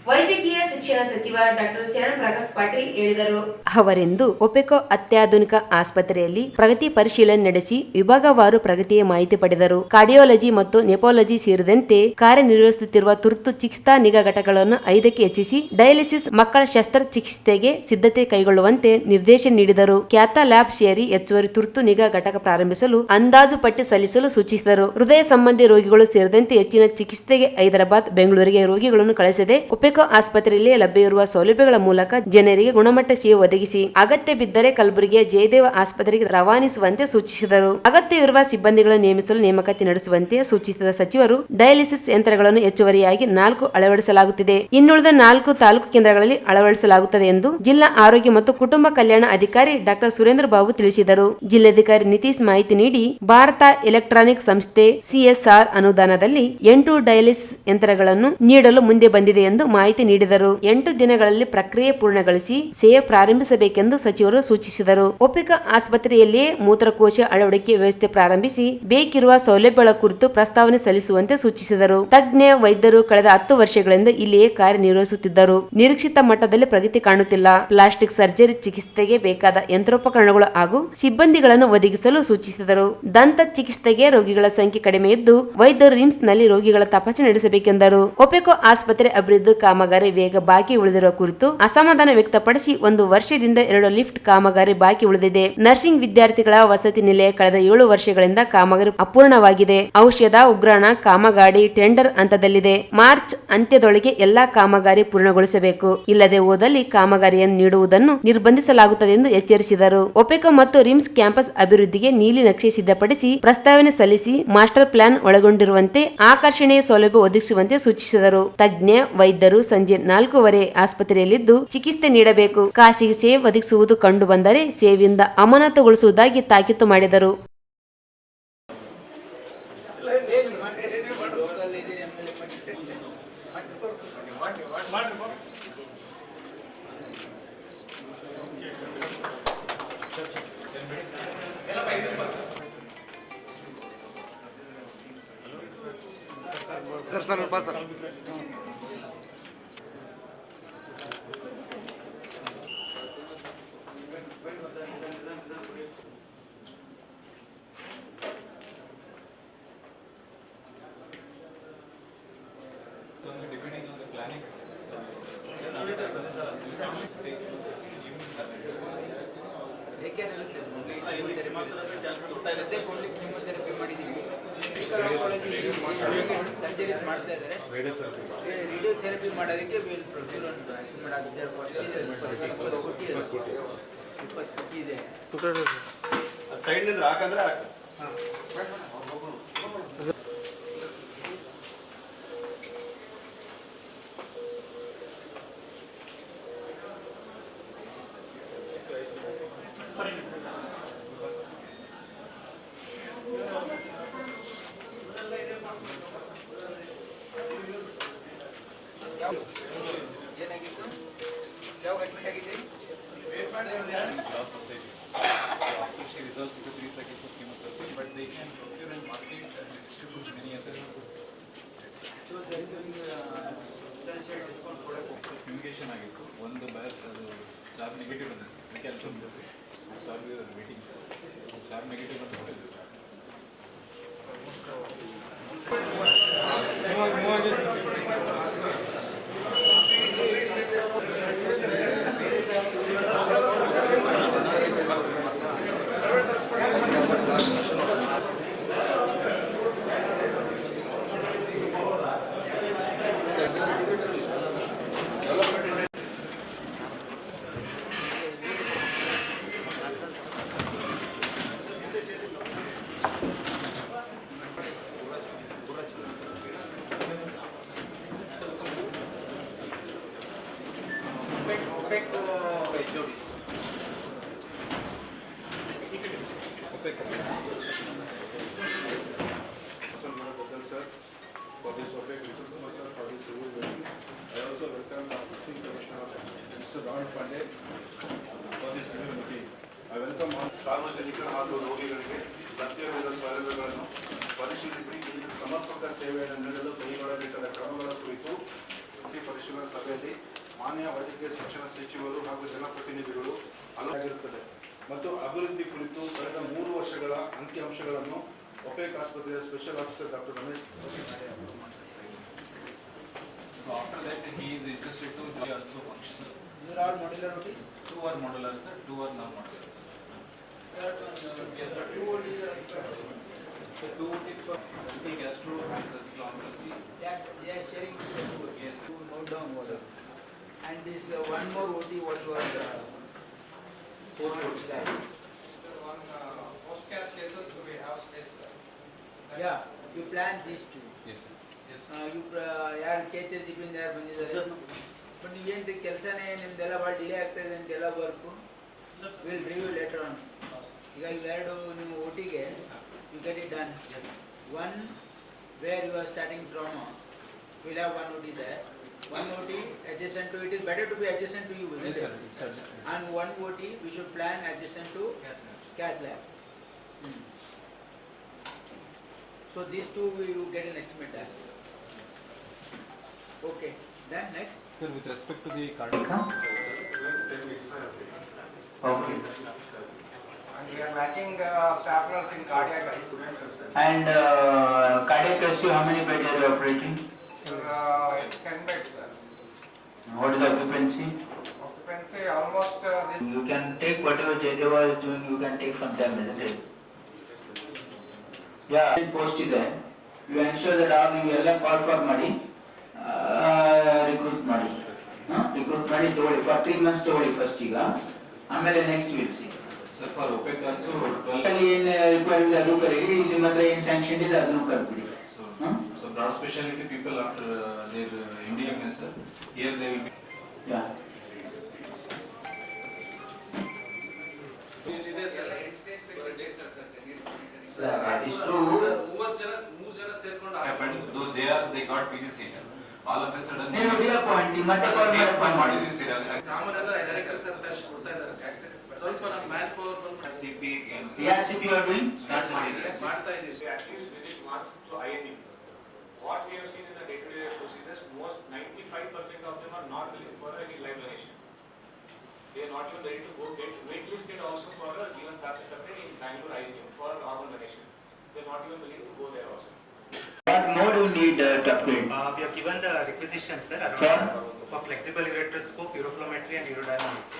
ವೈದ್ಯಕೀಯ ಶಿಕ್ಷಣ ಸಚಿವ ಡಾಕ್ಟರ್ ಶರಣಪ್ರಕಾಶ್ ಪಾಟೀಲ್ ಹೇಳಿದರು. ಅವರೆಂದು ಒಪೆಕೊ ಅತ್ಯಾಧುನಿಕ ಆಸ್ಪತ್ರೆಯಲ್ಲಿ ಪ್ರಗತಿ ಪರಿಶೀಲನೆ ನಡೆಸಿ ವಿಭಾಗವಾರು ಪ್ರಗತಿಯ ಮಾಹಿತಿ ಪಡೆದರು. ಕಾರ್ಡಿಯಾಲಜಿ ಮತ್ತು ನೆಫ್ರಾಲಜಿ ಸೇರಿದಂತೆ ಕಾರ್ಯನಿರ್ವಹಿಸುತ್ತಿರುವ ತುರ್ತು ಚಿಕಿತ್ಸಾ ನಿಗಾ ಘಟಕಗಳನ್ನು 5ಕ್ಕೆ ಹೆಚ್ಚಿಸಿ ಡಯಾಲಿಸಿಸ್ ಮಕ್ಕಳ ಶಸ್ತ್ರಚಿಕಿತ್ಸೆಗೆ ಸಿದ್ಧತೆ ಕೈಗೊಳ್ಳುವಂತೆ ನಿರ್ದೇಶನ ನೀಡಿದರು. ಕ್ಯಾಥ ಲ್ಯಾಬ್ ಸೇರಿ ಹೆಚ್ಚುವರಿ ತುರ್ತು ನಿಗಾ ಘಟಕ ಪ್ರಾರಂಭಿಸಲು ಅಂದಾಜು ಪಟ್ಟಿ ಸಲ್ಲಿಸಲು ಸೂಚಿಸಿದರು. ಹೃದಯ ಸಂಬಂಧಿ ರೋಗಿಗಳು ಸೇರಿದಂತೆ ಹೆಚ್ಚಿನ ಚಿಕಿತ್ಸೆಗೆ ಹೈದರಾಬಾದ್, ಬೆಂಗಳೂರಿಗೆ ರೋಗಿಗಳನ್ನು ಕಳಿಸದೆ ಒಪೆಕೊ ಆಸ್ಪತ್ರೆಯಲ್ಲಿ ಲಭ್ಯವಿರುವ ಸೌಲಭ್ಯಗಳ ಮೂಲಕ ಜನರಿಗೆ ಗುಣಮಟ್ಟ ಸೇವೆ ಒದಗಿಸಿ ಅಗತ್ಯ ಬಿದ್ದರೆ ಕಲಬುರಗಿಯ ಜಯದೇವ ಆಸ್ಪತ್ರೆಗೆ ರವಾನಿಸುವಂತೆ ಸೂಚಿಸಿದರು. ಅಗತ್ಯವಿರುವ ಸಿಬ್ಬಂದಿಗಳನ್ನು ನೇಮಿಸಲು ನೇಮಕಾತಿ ನಡೆಸುವಂತೆ ಸೂಚಿಸಿದ ಸಚಿವರು ಡಯಾಲಿಸಿಸ್ ಯಂತ್ರಗಳನ್ನು ಹೆಚ್ಚುವರಿಯಾಗಿ 4 ಅಳವಡಿಸಲಾಗುತ್ತಿದೆ. ಇನ್ನುಳಿದ 4 ತಾಲೂಕು ಕೇಂದ್ರಗಳಲ್ಲಿ ಅಳವಡಿಸಲಾಗುತ್ತದೆ ಎಂದು ಜಿಲ್ಲಾ ಆರೋಗ್ಯ ಮತ್ತು ಕುಟುಂಬ ಕಲ್ಯಾಣ ಅಧಿಕಾರಿ ಡಾಕ್ಟರ್ ಸುರೇಂದ್ರ ಬಾಬು ತಿಳಿಸಿದರು. ಜಿಲ್ಲಾಧಿಕಾರಿ ನಿತೀಶ್ ಮಾಹಿತಿ ನೀಡಿ ಭಾರತ ಎಲೆಕ್ಟ್ರಾನಿಕ್ ಸಂಸ್ಥೆ ಸಿಎಸ್ಆರ್ ಅನುದಾನದಲ್ಲಿ 8 ಡಯಾಲಿಸಿಸ್ ಯಂತ್ರಗಳನ್ನು ನೀಡಲು ಮುಂದೆ ಬಂದಿದೆ ಎಂದು ಮಾಹಿತಿ ನೀಡಿದರು. 8 ದಿನಗಳಲ್ಲಿ ಪ್ರಕ್ರಿಯೆ ಪೂರ್ಣಗೊಳಿಸಿ ಸೇವೆ ಪ್ರಾರಂಭಿಸಬೇಕೆಂದು ಸಚಿವರು ಸೂಚಿಸಿದರು. ಒಪೆಕೊ ಆಸ್ಪತ್ರೆಯಲ್ಲಿಯೇ ಮೂತ್ರಕೋಶ ಅಳವಡಿಕೆ ವ್ಯವಸ್ಥೆ ಪ್ರಾರಂಭಿಸಿ ಬೇಕಿರುವ ಸೌಲಭ್ಯಗಳ ಕುರಿತು ಪ್ರಸ್ತಾವನೆ ಸಲ್ಲಿಸುವಂತೆ ಸೂಚಿಸಿದರು. ತಜ್ಞ ವೈದ್ಯರು ಕಳೆದ 10 ವರ್ಷಗಳಿಂದ ಇಲ್ಲಿಯೇ ಕಾರ್ಯನಿರ್ವಹಿಸುತ್ತಿದ್ದರು. ನಿರೀಕ್ಷಿತ ಮಟ್ಟದಲ್ಲಿ ಪ್ರಗತಿ ಕಾಣುತ್ತಿಲ್ಲ. ಪ್ಲಾಸ್ಟಿಕ್ ಸರ್ಜರಿ ಚಿಕಿತ್ಸೆಗೆ ಬೇಕಾದ ಯಂತ್ರೋಪಕರಣಗಳು ಹಾಗೂ ಸಿಬ್ಬಂದಿಗಳನ್ನು ಒದಗಿಸಲು ಸೂಚಿಸಿದರು. ದಂತ ಚಿಕಿತ್ಸೆಗೆ ರೋಗಿಗಳ ಸಂಖ್ಯೆ ಕಡಿಮೆ ಇದ್ದು ವೈದ್ಯರು ರಿಮ್ಸ್ ನಲ್ಲಿ ರೋಗಿಗಳ ತಪಾಸಣೆ ನಡೆಸಬೇಕೆಂದರು. ಒಪೆಕೊ ಆಸ್ಪತ್ರೆ ಅಭಿವೃದ್ಧಿ ಕಾಮಗಾರಿ ವೇಗ ಬಾಕಿ ಉಳಿದಿರುವ ಕುರಿತು ಅಸಮಾಧಾನ ವ್ಯಕ್ತಪಡಿಸಿ 1 ವರ್ಷದಿಂದ 2 ಲಿಫ್ಟ್ ಕಾಮಗಾರಿ ಬಾಕಿ ಉಳಿದಿದೆ. ನರ್ಸಿಂಗ್ ವಿದ್ಯಾರ್ಥಿಗಳ ವಸತಿ ನಿಲಯ ಕಳೆದ 7 ವರ್ಷಗಳಿಂದ ಕಾಮಗಾರಿ ಅಪೂರ್ಣವಾಗಿದೆ. ಔಷಧ ಉಗ್ರಾಣ ಕಾಮಗಾರಿ ಟೆಂಡರ್ ಹಂತದಲ್ಲಿದೆ. ಮಾರ್ಚ್ ಅಂತ್ಯದೊಳಗೆ ಎಲ್ಲಾ ಕಾಮಗಾರಿ ಪೂರ್ಣಗೊಳಿಸಬೇಕು. ಇಲ್ಲದೆ ಹೋದಲ್ಲಿ ಕಾಮಗಾರಿಯನ್ನು ನೀಡುವುದನ್ನು ನಿರ್ಬಂಧಿಸಲಾಗುತ್ತದೆ ಎಂದು ಎಚ್ಚರಿಸಿದರು. ಒಪೆಕೊ ಮತ್ತು ರಿಮ್ಸ್ ಕ್ಯಾಂಪಸ್ ಅಭಿವೃದ್ಧಿಗೆ ನೀಲಿ ನಕ್ಷೆ ಸಿದ್ಧಪಡಿಸಿ ಪ್ರಸ್ತಾವನೆ ಸಲ್ಲಿಸಿ ಮಾಸ್ಟರ್ ಪ್ಲಾನ್ ಒಳಗೊಂಡಿರುವಂತೆ ಆಕರ್ಷಣೀಯ ಸೌಲಭ್ಯ ಒದಗಿಸುವಂತೆ ಸೂಚಿಸಿದರು. ತಜ್ಞ ವೈದ್ಯರು ಸಂಜೆ 4:15 ಆಸ್ಪತ್ರೆಯಲ್ಲಿದ್ದು ಚಿಕಿತ್ಸೆ ನೀಡಬೇಕು. ಖಾಸಗಿ ಸೇವೆ ಒದಗಿಸುವುದು ಕಂಡು ಬಂದರೆ ಸೇವೆಯಿಂದ ಅಮಾನತುಗೊಳಿಸುವುದಾಗಿ ತಾಕೀತು ಮಾಡಿದರು. ಸರ್ ರೇಡಿಯೋಥೆರಪಿ ಮಾಡೋದಕ್ಕೆ ಸೈಡ್ ನಿಂದ ಹಾಕಂದ್ರೆ ಏನಾಗಿತ್ತು? ಯಾವಾಗ ಅಡ್ಮಿಟ್ ಆಗಿದ್ದೀರಿ? ಕಮ್ಯುನಿಕೇಶನ್ ಆಗಿತ್ತು. ಒಂದು ಬಯಸ್ ಅದು ಸ್ಟಾರ್ ನೆಗೆಟಿವ್ ಬಂದಿತ್ತು. ಸ್ಟಾರ್ ಮೀಟಿಂಗ್ ಸ್ಟಾರ್ ನೆಗೆಟಿವ್ ಬಂದು ಸಾರ್ವಜನಿಕ ಹಾಗೂ ರೋಗಿಗಳಿಗೆ ಲಭ್ಯವಿರುವ ಸೌಲಭ್ಯಗಳನ್ನು ಪರಿಶೀಲಿಸಿ ಸಮರ್ಪಕ ಸೇವೆಯನ್ನು ನೀಡಲು ಕೈಗೊಳ್ಳಬೇಕಾದ ಕ್ರಮಗಳ ಕುರಿತು ವೃತ್ತಿ ಪರಿಶೀಲನಾ ಸಭೆಯಲ್ಲಿ ಮಾನ್ಯ ವೈದ್ಯಕೀಯ ಶಿಕ್ಷಣ ಸಚಿವರು ಹಾಗೂ ಜನಪ್ರತಿನಿಧಿಗಳು ಆಗಿರುತ್ತದೆ ಮತ್ತು ಅಭಿವೃದ್ಧಿ ಕುರಿತು ಕಳೆದ 3 ವರ್ಷಗಳ ಅಂಕಿಅಂಶಗಳನ್ನು ಒಪೆಕ್ ಆಸ್ಪತ್ರೆಯ special officer doctor Ramesh. So after that, he is interested to be also functional. These are all modular routines. 2 are modular, sir. 2 are non-modular, sir. Yes, sir. 2 OTs are required. So 2 is for the gastro and surgical oncology. They are sharing the 2 OTs. Yes, sir. Note down order. And this one more OT what was 4 OTs. On post-care cases, we have space. Yeah, you plan these two. Yes, sir. Yes, sir. You ಯಾರು KHS ಬಂದಿದ್ದಾರೆ ಬಟ್ ನೀವೇನು ಕೆಲಸನೇ ನಿಮ್ದೆಲ್ಲ ಭಾಳ ಡಿಲೇ ಆಗ್ತಾಯಿದೆ ನಿಮ್ದೆಲ್ಲ work will review letter on. ಈಗ ಇವೆರಡು ನಿಮ್ಮ OTಗೆ you get it done. One where you are starting drama will have 1 OT there. 1 OT adjacent to it is better to be adjacent to you, isn't Yes, sir. it? Yes, sir. And 1 OT we should plan adjacent to cath lab. So these two you get an estimate as. Okay, then next. Sir, with respect to the cardiac. Okay. And we are lacking staff nurse in cardiac ICU. And cardiac ICU, how many beds are you operating? 10 beds, sir. What is the occupancy? Occupancy almost this. You can take whatever Jaydeva is doing, you can take from them, isn't it? Yeah, post ಇದೆ. You ensure that all you ಎಲ್ಲ call for ಮಾಡಿ, recruit ಮಾಡಿ. Recruit ಮಾಡಿ ತಗೊಳ್ಳಿ, for 3 months ತಗೊಳ್ಳಿ first ಈಗ, ಆಮೇಲೆ next we'll see. Sir, for OPEC also 12. ಅಲ್ಲಿ ಏನು ರಿಕ್ವೈರ್ಡ್ ಅದು ಕರೀರಿ, ನಿಮ್ಮ ಹತ್ರ ಏನು ಸ್ಯಾಂಕ್ಷನ್ ಇದೆ ಅದನ್ನು ಕರ್ಬಿಡಿ. So broad specialty people after their MDMS, sir, here they will be. Yeah. That is true. Happened, though they got PG seat. All of a sudden. ನೀವು ಡಿ ಅಪಾಯಿಂಟ್ ಮತ್ತೆ ಕಾಲ್ ಮಾಡಿ PG seat. ಸ್ವಲ್ಪ ನಮ್ಮ man power CP and. ARCP you are doing? ಮಾಡ್ತಾ ಇದೀವಿ. At least visit once to INE. What we have seen in the day-to-day procedures, most 95% of them are not willing for any live donation. They are not even ready to go get waitlisted also for a given Saturday in Bangalore INE for organ donation. They are not even willing to go there also. What more do you need to upgrade? We have given the requisitions, sir, Sir? for flexible ureteroscope, urophlowmetry and urodynamics.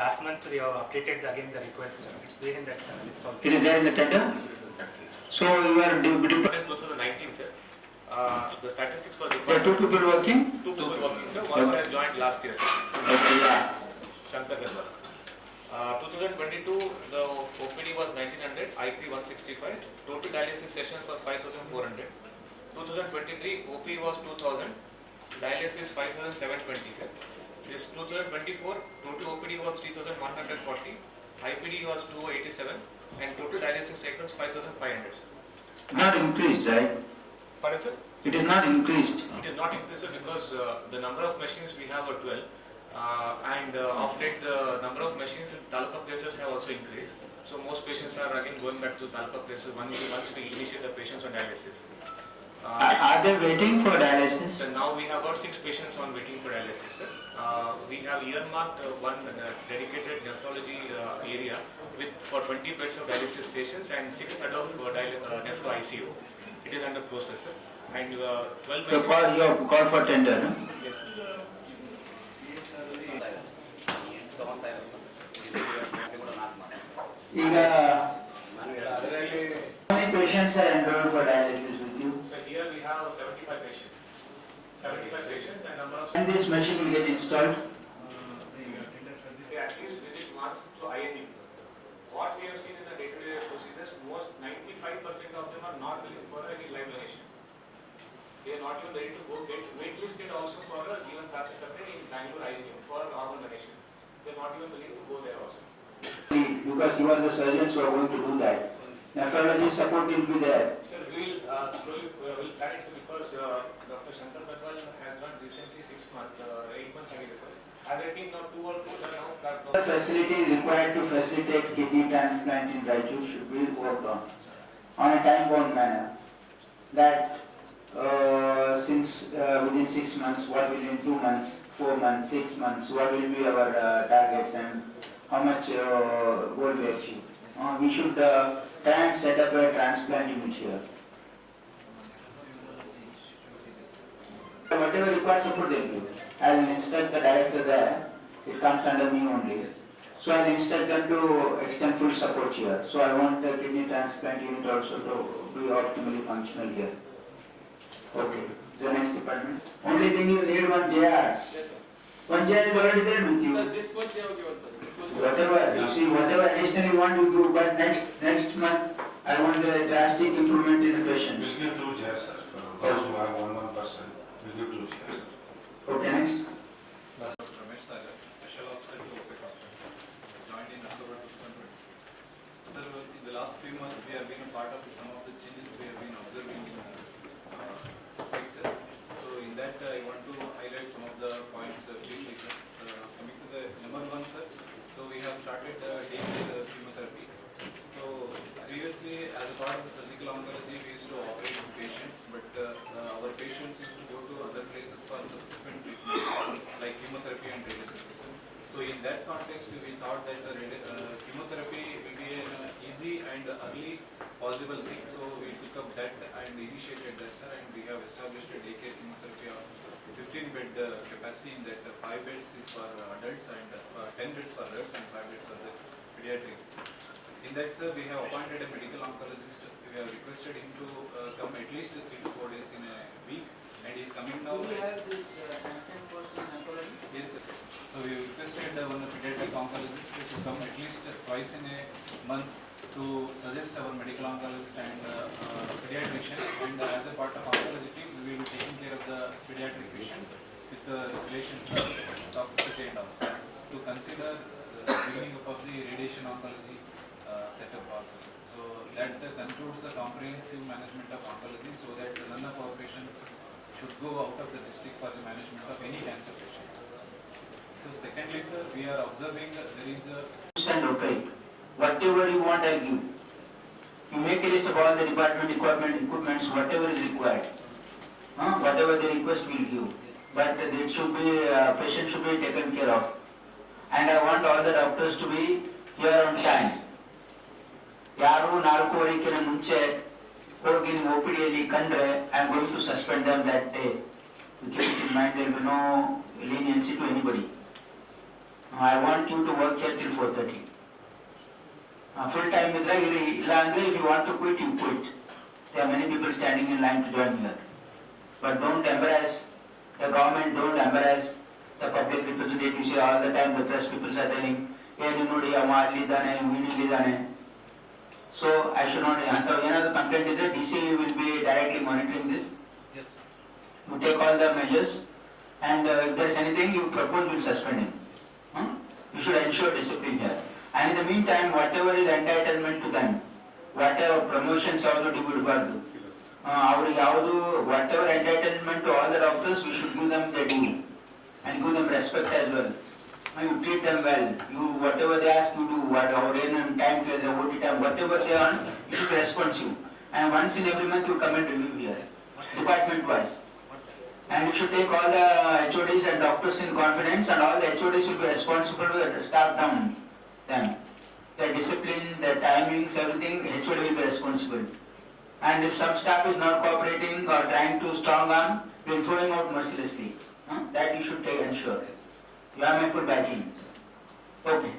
Last month we have updated again the request. It's there in that list also. It is there in the tender? So you are In 2019, sir, the statistics for the there are 2 people working? 2 people working, sir. One has joined last year, sir. Okay, yeah. Shankar Garba. 2022, the OPD was 1900, IP 165, total dialysis sessions were 5400. 2023, OP was 2000, dialysis 5720. This 2024, total OPD was 3140, IPD was 287, and total dialysis sessions 5500. Not increased, right? Pardon, sir? It is not increased. It is not increased because the number of machines we have are 12. And of late the number of machines in taluka places have also increased. So most patients are again going back to taluka places once we initiate the patients on dialysis. Are they waiting for dialysis? So now we have about 6 patients on waiting for dialysis, sir. We have earmarked one dedicated nephrology area with for 20 beds of dialysis stations and 6 beds of nephro ICU. It is under process, sir. And 12 You have called for tender, no? Yes, sir. ಈಗ how many patients are enrolled for dialysis with you? So here we have 75 patients. 75 patients and number of. When this machine will get installed? They at least visit once to INE. What we have seen in the day-to-day procedures, most 95% of them are not willing for any live donation. They are not even ready to go get waitlisted also for a given Saturday in Bangalore INE for organ donation. They are not even willing to go there also. Because you are the surgeons who are going to do that. Nephrology support will be there. Sir, we will slowly will plan it, sir, because Dr. Shankar Gadwal has done recently 6 months, 8 months ago, sir. As I think now 2 or 2 are now planned. The facility required to facilitate kidney transplant in Raichur should be worked on a time-bound manner. That since within 6 months, what will in 2 months, 4 months, 6 months, what will be our targets and how much goal we achieve. We should try and set up a transplant unit here. Whatever required support they give. I'll instruct the director there, it comes under me only. So I'll instruct them to extend full support here. So I want the kidney transplant unit also to be optimally functional here. Okay, the next department. Only thing you need one JR. One JR is already there with you. Sir, this much they have given, sir. This much Whatever, you see, whatever additional you want to do, but next month, I want a drastic improvement in the patients. We'll give 2 chairs, sir. For those who have one person, we'll give 2 chairs. Okay, next. Ramesh Sagar, special officer to OPEC Hospital. Joined in October 2020. Sir, in the last few months, we have been a part of some of the changes we have been observing in OPEC, sir. So in that, I want to highlight some of the points briefly, sir. Coming to the number 1, sir. So we have started day-care chemotherapy. So previously, as a part of the surgical oncology, we used to operate with patients, but our patients used to go to other places for subsequent treatment, like chemotherapy and radiotherapy. So in that context, we thought that chemotherapy will be an easy and early possible thing. So we took up that and initiated that, sir, and we have established a daycare chemotherapy of 15-bed capacity in that 5 beds is for adults and 10 beds for adults and 5 beds for the pediatrics. In that, sir, we have appointed a medical oncologist. We have requested him to come at least 3 to 4 days in a week, and he is coming now. Do we have this sanction person in oncology? Yes, sir. So we requested one pediatric oncologist to come at least twice in a month to suggest our medical oncologist and pediatrician. And as a part of oncology team, we will be taking care of the pediatric patients with the relation to toxicity and also to consider the beginning of the radiation oncology setup also. So that concludes the comprehensive management of oncology, so that none of our patients should go out of the district for the management of any cancer patients. So secondly, sir, we are observing there is a Whatever you want, I'll give. You make a list of all the department equipments, whatever is required. Whatever they request, we'll give. But it should be, patient should be taken care of. And I want all the doctors to be here on time. ಯಾರು 4:15 ಮುಂಚೆ ಹೋಗಿ OPD ಕಂಡ್ರೆ I am going to suspend them that day. You keep it in mind, there will be no leniency to anybody. I want you to work here till 4:30. Full time illa andre, if you want to quit, you quit. There are many people standing in line to join here. But don't embarrass the government, don't embarrass the public representatives. You see all the time the press people are telling, hey, nodi ava alli idane, meeting idane. So I should not, another complaint is that DC will be directly monitoring this. yes. You take all the measures, and if there is anything you propose, we'll suspend him. You should ensure discipline here. And in the meantime, whatever is entitlement to them, whatever promotions also whatever entitlement to all the doctors, we should give them their due and give them respect as well. You treat them well. You whatever they ask you do, whatever in time, the OT time, whatever they earn, you should responsive. And once in every month you come and review here, department wise. And you should take all the HODs and doctors in confidence, and all the HODs will be responsible to staff down them. Their discipline, their timings, everything, HOD will be responsible. And if some staff is not cooperating or trying to strong arm, we will throw him out mercilessly. That you should ensure. You have my full backing. Okay.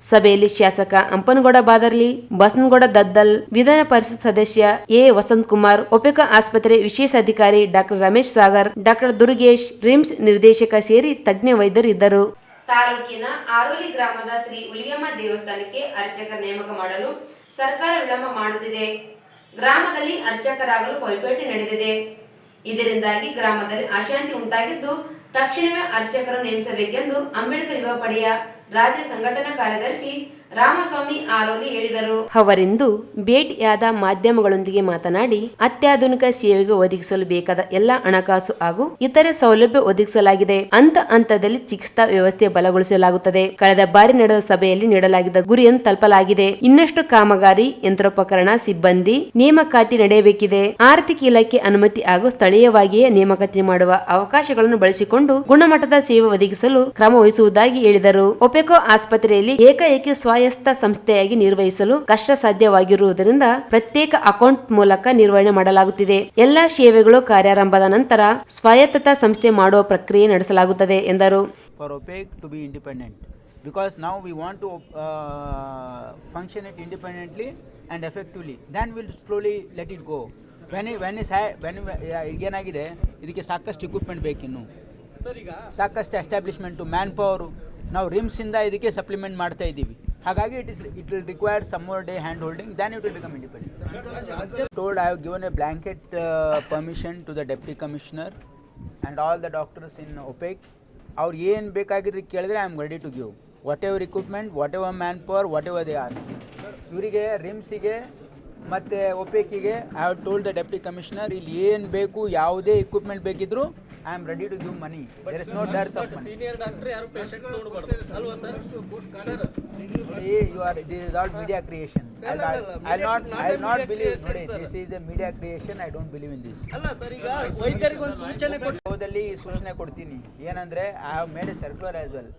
ಸಭೆಯಲ್ಲಿ ಶಾಸಕ ಅಂಪನಗೌಡ ಬಾದರ್ಲಿ, ಬಸನಗೌಡ ದದ್ದಲ್, ವಿಧಾನ ಪರಿಷತ್ ಸದಸ್ಯ ಎ ವಸಂತ್ ಕುಮಾರ್, ಒಪೆಕ ಆಸ್ಪತ್ರೆ ವಿಶೇಷ ಅಧಿಕಾರಿ doctor Ramesh Sagar, doctor Durgesh, RIMS ನಿರ್ದೇಶಕ ಸೇರಿ ತಜ್ಞ ವೈದ್ಯರು ಇದ್ದರು. ತಾಲೂಕಿನ ಆರೋಲಿ ಗ್ರಾಮದ ಶ್ರೀ ಹುಲಿಯಮ್ಮ ದೇವಸ್ಥಾನಕ್ಕೆ ಅರ್ಚಕರ ನೇಮಕ ಮಾಡಲು ಸರ್ಕಾರ ವಿಳಂಬ ಮಾಡುತ್ತಿದೆ. ಗ್ರಾಮದಲ್ಲಿ ಅರ್ಚಕರಾಗಲು ಪೈಪೋಟಿ ನಡೆದಿದೆ. ಇದರಿಂದಾಗಿ ಗ್ರಾಮದಲ್ಲಿ ಅಶಾಂತಿ ಉಂಟಾಗಿದ್ದು, ತಕ್ಷಣವೇ ಅರ್ಚಕರು ನೇಮಿಸಬೇಕೆಂದು ಅಂಬೇಡ್ಕರ್ ಯುವ ಪಡೆಯ ರಾಜ್ಯ ಸಂಘಟನಾ ಕಾರ್ಯದರ್ಶಿ ರಾಮಸ್ವಾಮಿ ಆರೋಲಿ ಹೇಳಿದರು. ಅವರಿಂದು ಭೇಟಿಯಾದ ಮಾಧ್ಯಮಗಳೊಂದಿಗೆ ಮಾತನಾಡಿ, ಅತ್ಯಾಧುನಿಕ ಸೇವೆಗೆ ಒದಗಿಸಲು ಬೇಕಾದ ಎಲ್ಲ ಹಣಕಾಸು ಹಾಗೂ ಇತರೆ ಸೌಲಭ್ಯ ಒದಗಿಸಲಾಗಿದೆ. ಹಂತದಲ್ಲಿ ಚಿಕಿತ್ಸಾ ವ್ಯವಸ್ಥೆ ಬಲಗೊಳಿಸಲಾಗುತ್ತದೆ. ಕಳೆದ ಬಾರಿ ನಡೆದ ಸಭೆಯಲ್ಲಿ ನೀಡಲಾಗಿದ್ದ ಗುರಿಯನ್ನು ತಲುಪಲಾಗಿದೆ. ಇನ್ನಷ್ಟು ಕಾಮಗಾರಿ, ಯಂತ್ರೋಪಕರಣ, ಸಿಬ್ಬಂದಿ ನೇಮಕಾತಿ ನಡೆಯಬೇಕಿದೆ. ಆರ್ಥಿಕ ಇಲಾಖೆ ಅನುಮತಿ ಹಾಗೂ ಸ್ಥಳೀಯವಾಗಿಯೇ ನೇಮಕಾತಿ ಮಾಡುವ ಅವಕಾಶಗಳನ್ನು ಬಳಸಿಕೊಂಡು ಗುಣಮಟ್ಟದ ಸೇವೆ ಒದಗಿಸಲು ಕ್ರಮ ವಹಿಸುವುದಾಗಿ ಹೇಳಿದರು. ಒಪೆಕೋ ಆಸ್ಪತ್ರೆಯಲ್ಲಿ ಏಕಾಏಕಿ ಸ್ವಾಯತ್ತ ಸಂಸ್ಥೆಯಾಗಿ ನಿರ್ವಹಿಸಲು ಕಷ್ಟ ಸಾಧ್ಯವಾಗಿರುವುದರಿಂದ ಪ್ರತ್ಯೇಕ ಅಕೌಂಟ್ ಮೂಲಕ ನಿರ್ವಹಣೆ ಮಾಡಲಾಗುತ್ತಿದೆ. ಎಲ್ಲಾ ಸೇವೆಗಳು ಕಾರ್ಯಾರಂಭದ ನಂತರ ಸ್ವಾಯತ್ತತಾ ಸಂಸ್ಥೆ ಮಾಡುವ ಪ್ರಕ್ರಿಯೆ ನಡೆಸಲಾಗುತ್ತದೆ ಎಂದರು. For OPEC to be independent, because now we want to function it independently and effectively, then we'll slowly let it go. ಏನಾಗಿದೆ, ಇದಕ್ಕೆ ಸಾಕಷ್ಟು ಇಕ್ವಿಪ್ಮೆಂಟ್ ಬೇಕಿನ್ನು, ಸಾಕಷ್ಟು ಎಸ್ಟಾಬ್ಲಿಷ್ಮೆಂಟು, ಮ್ಯಾನ್ ಪವರು. ನಾವು ರಿಮ್ಸಿಂದ ಇದಕ್ಕೆ ಸಪ್ಲಿಮೆಂಟ್ ಮಾಡ್ತಾ ಇದ್ದೀವಿ. ಹಾಗಾಗಿ it will require some more day hand holding, then it will become independent. Told I have given a blanket permission to the deputy commissioner and all the doctors in OPEC. ಅವ್ರು ಏನು ಬೇಕಾಗಿದ್ರೆ ಕೇಳಿದ್ರೆ I am ready to give whatever equipment, whatever manpower, whatever they ask. ಇವರಿಗೆ ರಿಮ್ಸಿಗೆ ಮತ್ತು ಒಪೆಕಿಗೆ I have told the deputy commissioner, ಇಲ್ಲಿ ಏನು ಬೇಕು, ಯಾವುದೇ ಇಕ್ವಿಪ್ಮೆಂಟ್ ಬೇಕಿದ್ರು I am ready to give money. There is no dearth of money. Senior doctor ಯಾರು ಪೇಷಂಟ್ ನೋಡಬಾರ್ದು ಅಲ್ವಾ sir? You are, this is all media creation. I'll not believe. ನೋಡಿ, this is a media creation. I don't believe in this. ಅಲ್ಲ ಸರ್, ಈಗ ವೈದ್ಯರಿಗೆ ಒಂದು ಸೂಚನೆ ಹೋದಲ್ಲಿ ಸೂಚನೆ ಕೊಡ್ತೀನಿ. ಏನಂದ್ರೆ I have made A circular as well.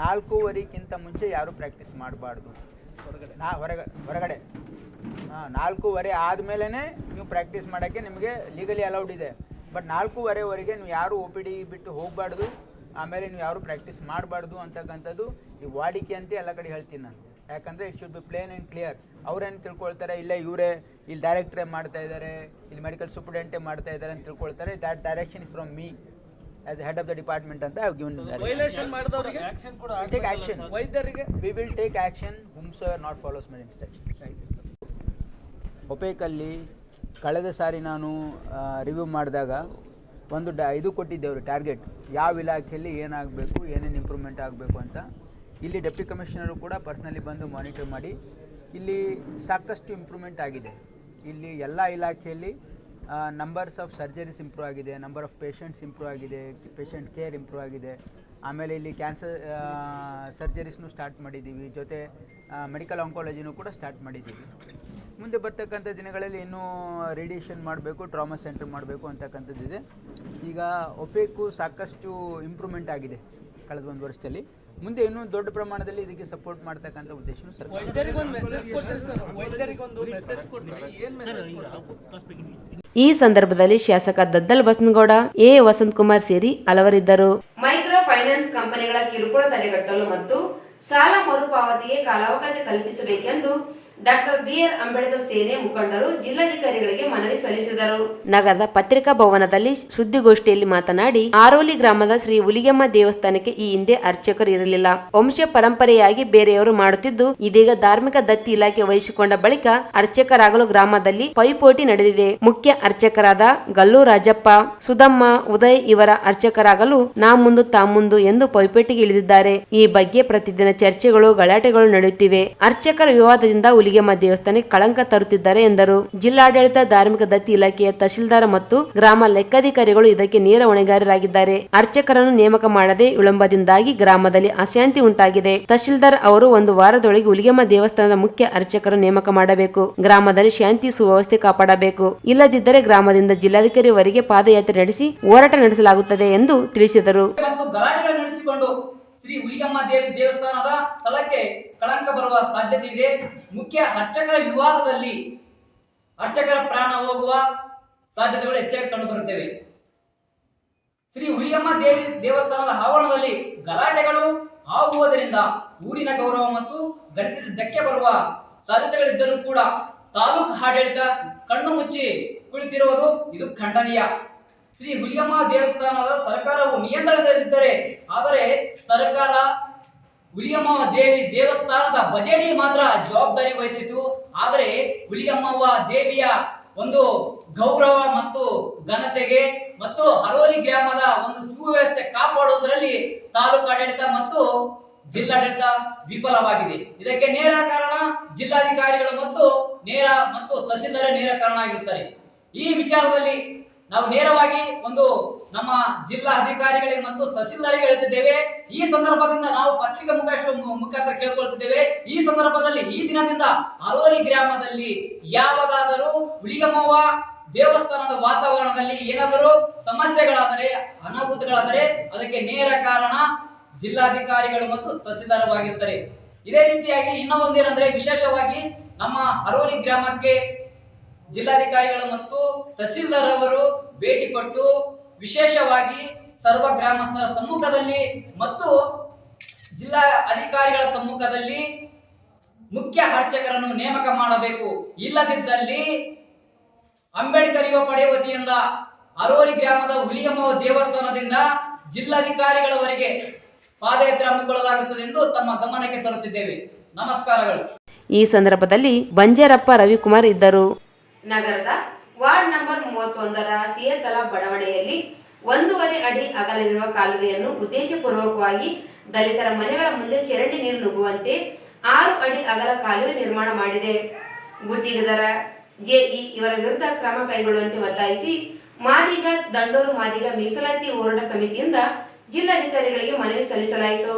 4:15 ಮುಂಚೆ ಯಾರು ಪ್ರಾಕ್ಟೀಸ್ ಮಾಡಬಾರ್ದು ಹೊರಗಡೆ. 4:15 ಆದಮೇಲೆ ನೀವು ಪ್ರಾಕ್ಟೀಸ್ ಮಾಡೋಕ್ಕೆ ನಿಮಗೆ ಲೀಗಲಿ ಅಲೌಡ್ ಇದೆ. ಬಟ್ 4:15ವರೆಗೆ ನೀವು ಯಾರು ಒ ಪಿ ಡಿ ಬಿಟ್ಟು ಹೋಗಬಾರ್ದು, ಆಮೇಲೆ ನೀವು ಯಾರು ಪ್ರಾಕ್ಟೀಸ್ ಮಾಡಬಾರ್ದು ಅಂತಕ್ಕಂಥದ್ದು ಈ ವಾಡಿಕೆ ಅಂತ ಎಲ್ಲ ಕಡೆ ಹೇಳ್ತೀನಿ ನಾನು. ಯಾಕಂದರೆ it should be plain and clear. ಅವ್ರೇನು ತಿಳ್ಕೊಳ್ತಾರೆ, ಇಲ್ಲ ಇವರೇ ಇಲ್ಲಿ ಡೈರೆಕ್ಟ್ರೇ ಮಾಡ್ತಾ ಇದ್ದಾರೆ, ಇಲ್ಲಿ ಮೆಡಿಕಲ್ ಸೂಪರಿಂಟೆಂಡೇ ಮಾಡ್ತಾ ಇದ್ದಾರೆ ಅಂತ ತಿಳ್ಕೊಳ್ತಾರೆ. That direction is from me as head of the department ಅಂತ ಹ್ಯಾವ್ ಗಿವನ್ ವೈಲೇಷನ್ ಮಾಡಿದವರಿಗೆ ಆಕ್ಷನ್ ಕೂಡ ಟೇಕ್ ಆಕ್ಷನ್. ವೈದ್ಯರಿಗೆ we will take action whomsoever not follows my instruction. ಒಪೇಕಲ್ಲಿ ಕಳೆದ ಸಾರಿ ನಾನು ರಿವ್ಯೂ ಮಾಡಿದಾಗ ಇದು ಕೊಟ್ಟಿದ್ದೇವೆ ಟಾರ್ಗೆಟ್, ಯಾವ ಇಲಾಖೆಯಲ್ಲಿ ಏನಾಗಬೇಕು, ಏನೇನು ಇಂಪ್ರೂವ್ಮೆಂಟ್ ಆಗಬೇಕು ಅಂತ. ಇಲ್ಲಿ ಡೆಪ್ಟಿ ಕಮಿಷನರು ಕೂಡ ಪರ್ಸ್ನಲಿ ಬಂದು ಮಾನಿಟರ್ ಮಾಡಿ ಇಲ್ಲಿ ಸಾಕಷ್ಟು ಇಂಪ್ರೂವ್ಮೆಂಟ್ ಆಗಿದೆ. ಇಲ್ಲಿ ಎಲ್ಲ ಇಲಾಖೆಯಲ್ಲಿ ನಂಬರ್ಸ್ ಆಫ್ ಸರ್ಜರೀಸ್ ಇಂಪ್ರೂವ್ ಆಗಿದೆ, ನಂಬರ್ ಆಫ್ ಪೇಷಂಟ್ಸ್ ಇಂಪ್ರೂವ್ ಆಗಿದೆ, ಪೇಷಂಟ್ ಕೇರ್ ಇಂಪ್ರೂವ್ ಆಗಿದೆ. ಆಮೇಲೆ ಇಲ್ಲಿ ಕ್ಯಾನ್ಸರ್ ಸರ್ಜರೀಸ್ನು ಸ್ಟಾರ್ಟ್ ಮಾಡಿದ್ದೀವಿ, ಜೊತೆ ಮೆಡಿಕಲ್ ಆಂಕಾಲಜಿನೂ ಕೂಡ ಸ್ಟಾರ್ಟ್ ಮಾಡಿದ್ದೀವಿ. ಮುಂದೆ ಬರ್ತಕ್ಕಂಥ ದಿನಗಳಲ್ಲಿ ಇನ್ನೂ ರೇಡಿಯೇಷನ್ ಮಾಡಬೇಕು, ಟ್ರಾಮಾ ಸೆಂಟರ್ ಮಾಡಬೇಕು ಅಂತಕ್ಕಂಥದ್ದಿದೆ. ಈಗ ಒಪೆಕ್ಕು ಸಾಕಷ್ಟು ಇಂಪ್ರೂವ್ಮೆಂಟ್ ಆಗಿದೆ ಕಳೆದ 1 ವರ್ಷದಲ್ಲಿ. ಮುಂದೆ ಇನ್ನೂ ದೊಡ್ಡ ಪ್ರಮಾಣದಲ್ಲಿ ಇದಕ್ಕೆ ಸಪೋರ್ಟ್ ಮಾಡ್ತಕ್ಕಂಥ ಉದ್ದೇಶನೂ ಈ ಸಂದರ್ಭದಲ್ಲಿ ಶಾಸಕ ದದ್ದಲ್ ಬಸನಗೌಡ, ಎ ವಸಂತಕುಮಾರ್ ಸೇರಿ ಹಲವರಿದ್ದರು. ಮೈಕ್ರೋ ಫೈನಾನ್ಸ್ ಕಂಪನಿಗಳ ಕಿರುಕುಳ ತಡೆಗಟ್ಟಲು ಮತ್ತು ಸಾಲ ಮರುಪಾವತಿಗೆ ಕಾಲಾವಕಾಶ ಕಲ್ಪಿಸಬೇಕೆಂದು ಡಾಕ್ಟರ್ ಬಿ.ಆರ್. ಅಂಬೇಡ್ಕರ್ ಸೇನೆ ಮುಖಂಡರು ಜಿಲ್ಲಾಧಿಕಾರಿಗಳಿಗೆ ಮನವಿ ಸಲ್ಲಿಸಿದರು. ನಗರದ ಪತ್ರಿಕಾ ಭವನದಲ್ಲಿ ಸುದ್ದಿಗೋಷ್ಠಿಯಲ್ಲಿ ಮಾತನಾಡಿ, ಆರೋಲಿ ಗ್ರಾಮದ ಶ್ರೀ ಹುಲಿಗೆಮ್ಮ ದೇವಸ್ಥಾನಕ್ಕೆ ಈ ಹಿಂದೆ ಅರ್ಚಕರು ಇರಲಿಲ್ಲ. ವಂಶ ಪರಂಪರೆಯಾಗಿ ಬೇರೆಯವರು ಮಾಡುತ್ತಿದ್ದು, ಇದೀಗ ಧಾರ್ಮಿಕ ದತ್ತಿ ಇಲಾಖೆ ವಹಿಸಿಕೊಂಡ ಬಳಿಕ ಅರ್ಚಕರಾಗಲು ಗ್ರಾಮದಲ್ಲಿ ಪೈಪೋಟಿ ನಡೆದಿದೆ. ಮುಖ್ಯ ಅರ್ಚಕರಾದ ಗಲ್ಲು ರಾಜಪ್ಪ, ಸುಧಮ್ಮ, ಉದಯ್ ಇವರ ಅರ್ಚಕರಾಗಲು ನಾ ಮುಂದು ತಾ ಮುಂದು ಎಂದು ಪೈಪೋಟಿಗೆ ಇಳಿದಿದ್ದಾರೆ. ಈ ಬಗ್ಗೆ ಪ್ರತಿದಿನ ಚರ್ಚೆಗಳು, ಗಲಾಟೆಗಳು ನಡೆಯುತ್ತಿವೆ. ಅರ್ಚಕರ ವಿವಾದದಿಂದ ಹುಲಿಗೆಮ್ಮ ದೇವಸ್ಥಾನಕ್ಕೆ ಕಳಂಕ ತರುತ್ತಿದ್ದಾರೆ ಎಂದರು. ಜಿಲ್ಲಾಡಳಿತ, ಧಾರ್ಮಿಕ ದತ್ತಿ ಇಲಾಖೆಯ ತಹಶೀಲ್ದಾರ್ ಮತ್ತು ಗ್ರಾಮ ಲೆಕ್ಕಾಧಿಕಾರಿಗಳು ಇದಕ್ಕೆ ನೇರ ಹೊಣೆಗಾರರಾಗಿದ್ದಾರೆ. ಅರ್ಚಕರನ್ನು ನೇಮಕ ಮಾಡದೆ ವಿಳಂಬದಿಂದಾಗಿ ಗ್ರಾಮದಲ್ಲಿ ಅಶಾಂತಿ ಉಂಟಾಗಿದೆ. ತಹಶೀಲ್ದಾರ್ ಅವರು 1 ವಾರದೊಳಗೆ ಹುಲಿಗೆಮ್ಮ ದೇವಸ್ಥಾನದ ಮುಖ್ಯ ಅರ್ಚಕರ ನೇಮಕ ಮಾಡಬೇಕು. ಗ್ರಾಮದಲ್ಲಿ ಶಾಂತಿ ಸುವ್ಯವಸ್ಥೆ ಕಾಪಾಡಬೇಕು. ಇಲ್ಲದಿದ್ದರೆ ಗ್ರಾಮದಿಂದ ಜಿಲ್ಲಾಧಿಕಾರಿವರೆಗೆ ಪಾದಯಾತ್ರೆ ನಡೆಸಿ ಹೋರಾಟ ನಡೆಸಲಾಗುತ್ತದೆ ಎಂದು ತಿಳಿಸಿದರು. ಶ್ರೀ ಹುಲಿಗೆಮ್ಮ ದೇವಿ ದೇವಸ್ಥಾನದ ಸ್ಥಳಕ್ಕೆ ಕಳಂಕ ಬರುವ ಸಾಧ್ಯತೆ ಇದೆ. ಮುಖ್ಯ ಅರ್ಚಕರ ವಿವಾದದಲ್ಲಿ ಅರ್ಚಕರ ಪ್ರಾಣ ಹೋಗುವ ಸಾಧ್ಯತೆಗಳು ಹೆಚ್ಚಾಗಿ ಕಂಡು ಬರುತ್ತವೆ. ಶ್ರೀ ಹುಲಿಗೆಮ್ಮ ದೇವಿ ದೇವಸ್ಥಾನದ ಆವರಣದಲ್ಲಿ ಗಲಾಟೆಗಳು ಆಗುವುದರಿಂದ ಊರಿನ ಗೌರವ ಮತ್ತು ಗಣಿತದ ಧಕ್ಕೆ ಬರುವ ಸಾಧ್ಯತೆಗಳಿದ್ದರೂ ಕೂಡ ತಾಲೂಕು ಆಡಳಿತ ಕಣ್ಣು ಮುಚ್ಚಿ ಕುಳಿತಿರುವುದು ಇದು ಖಂಡನೀಯ. ಶ್ರೀ ಹುಲಿಗೆಮ್ಮ ದೇವಸ್ಥಾನದ ಸರ್ಕಾರವು ನಿಯಂತ್ರಣದಲ್ಲಿದ್ದರೆ, ಆದರೆ ಸರ್ಕಾರ ಹುಲಿಗೆಮ್ಮ ದೇವಿ ದೇವಸ್ಥಾನದ ಬಜೆಟ್ ಮಾತ್ರ ಜವಾಬ್ದಾರಿ ವಹಿಸಿತು. ಆದರೆ ಹುಲಿಗೆಮ್ಮ ದೇವಿಯ ಒಂದು ಗೌರವ ಮತ್ತು ಘನತೆಗೆ ಮತ್ತು ಹರೋಲಿ ಗ್ರಾಮದ ಒಂದು ಸುವ್ಯವಸ್ಥೆ ಕಾಪಾಡುವುದರಲ್ಲಿ ತಾಲೂಕು ಆಡಳಿತ ಮತ್ತು ಜಿಲ್ಲಾಡಳಿತ ವಿಫಲವಾಗಿದೆ. ಇದಕ್ಕೆ ನೇರ ಕಾರಣ ಜಿಲ್ಲಾಧಿಕಾರಿಗಳು ಮತ್ತು ತಹಸೀಲ್ದಾರ್ ನೇರ ಕಾರಣ ಆಗಿರುತ್ತಾರೆ. ಈ ವಿಚಾರದಲ್ಲಿ ನಾವು ನೇರವಾಗಿ ಒಂದು ನಮ್ಮ ಜಿಲ್ಲಾ ಅಧಿಕಾರಿಗಳಿಗೆ ಮತ್ತು ತಹಸೀಲ್ದಾರಿಗೆ ಹೇಳ್ತಿದ್ದೇವೆ. ಈ ಸಂದರ್ಭದಿಂದ ನಾವು ಪತ್ರಿಕಾ ಮುಖಾಂತರ ಕೇಳ್ಕೊಳ್ತಿದ್ದೇವೆ. ಈ ಸಂದರ್ಭದಲ್ಲಿ ಈ ದಿನದಿಂದ ಅರೋಲಿ ಗ್ರಾಮದಲ್ಲಿ ಯಾವುದಾದರೂ ಹುಲಿಗೆಮ್ಮವ್ವ ದೇವಸ್ಥಾನದ ವಾತಾವರಣದಲ್ಲಿ ಏನಾದರೂ ಸಮಸ್ಯೆಗಳಾದರೆ, ಅನಾಹುತಗಳಾದರೆ ಅದಕ್ಕೆ ನೇರ ಕಾರಣ ಜಿಲ್ಲಾಧಿಕಾರಿಗಳು ಮತ್ತು ತಹಸೀಲ್ದಾರವಾಗಿರ್ತಾರೆ. ಇದೇ ರೀತಿಯಾಗಿ ಇನ್ನೂ ಒಂದೇನೆಂದ್ರೆ, ವಿಶೇಷವಾಗಿ ನಮ್ಮ ಅರೋಲಿ ಗ್ರಾಮಕ್ಕೆ ಜಿಲ್ಲಾಧಿಕಾರಿಗಳು ಮತ್ತು ತಹಸೀಲ್ದಾರ್ ಅವರು ಭೇಟಿ ಕೊಟ್ಟು ವಿಶೇಷವಾಗಿ ಸರ್ವ ಗ್ರಾಮಸ್ಥರ ಸಮ್ಮುಖದಲ್ಲಿ ಮತ್ತು ಜಿಲ್ಲಾ ಅಧಿಕಾರಿಗಳ ಸಮ್ಮುಖದಲ್ಲಿ ಮುಖ್ಯ ಅರ್ಚಕರನ್ನು ನೇಮಕ ಮಾಡಬೇಕು. ಇಲ್ಲದಿದ್ದಲ್ಲಿ ಅಂಬೇಡ್ಕರ್ ಯುವ ಪಡೆ ವತಿಯಿಂದ ಅರೋಲಿ ಗ್ರಾಮದ ಹುಲಿಗೆಮ್ಮವ್ವ ದೇವಸ್ಥಾನದಿಂದ ಜಿಲ್ಲಾಧಿಕಾರಿಗಳವರೆಗೆ ಪಾದಯಾತ್ರೆ ಹಮ್ಮಿಕೊಳ್ಳಲಾಗುತ್ತದೆ ಎಂದು ತಮ್ಮ ಗಮನಕ್ಕೆ ತರುತ್ತಿದ್ದೇವೆ. ನಮಸ್ಕಾರಗಳು. ಈ ಸಂದರ್ಭದಲ್ಲಿ ಬಂಜೇರಪ್ಪ ರವಿಕುಮಾರ್ ಇದ್ದರು. ನಗರದ ವಾರ್ಡ್ ನಂಬರ್ 31ರ ಸಿಯತಲ ಬಡಾವಣೆಯಲ್ಲಿ 1.5 ಅಡಿ ಅಗಲವಿರುವ ಕಾಲುವೆಯನ್ನು ಉದ್ದೇಶಪೂರ್ವಕವಾಗಿ ದಲಿತರ ಮನೆಗಳ ಮುಂದೆ ಚರಂಡಿ ನೀರು ನುಗ್ಗುವಂತೆ 6 ಅಡಿ ಅಗಲ ಕಾಲುವೆ ನಿರ್ಮಾಣ ಮಾಡಿದೆ. ಗುತ್ತಿಗೆದಾರ ಜೆಇ ಇವರ ವಿರುದ್ಧ ಕ್ರಮ ಕೈಗೊಳ್ಳುವಂತೆ ಒತ್ತಾಯಿಸಿ ಮಾದಿಗ ದಂಡೂರು ಮಾದಿಗ ಮೀಸಲಾತಿ ಹೋರಾಟ ಸಮಿತಿಯಿಂದ ಜಿಲ್ಲಾಧಿಕಾರಿಗಳಿಗೆ ಮನವಿ ಸಲ್ಲಿಸಲಾಯಿತು.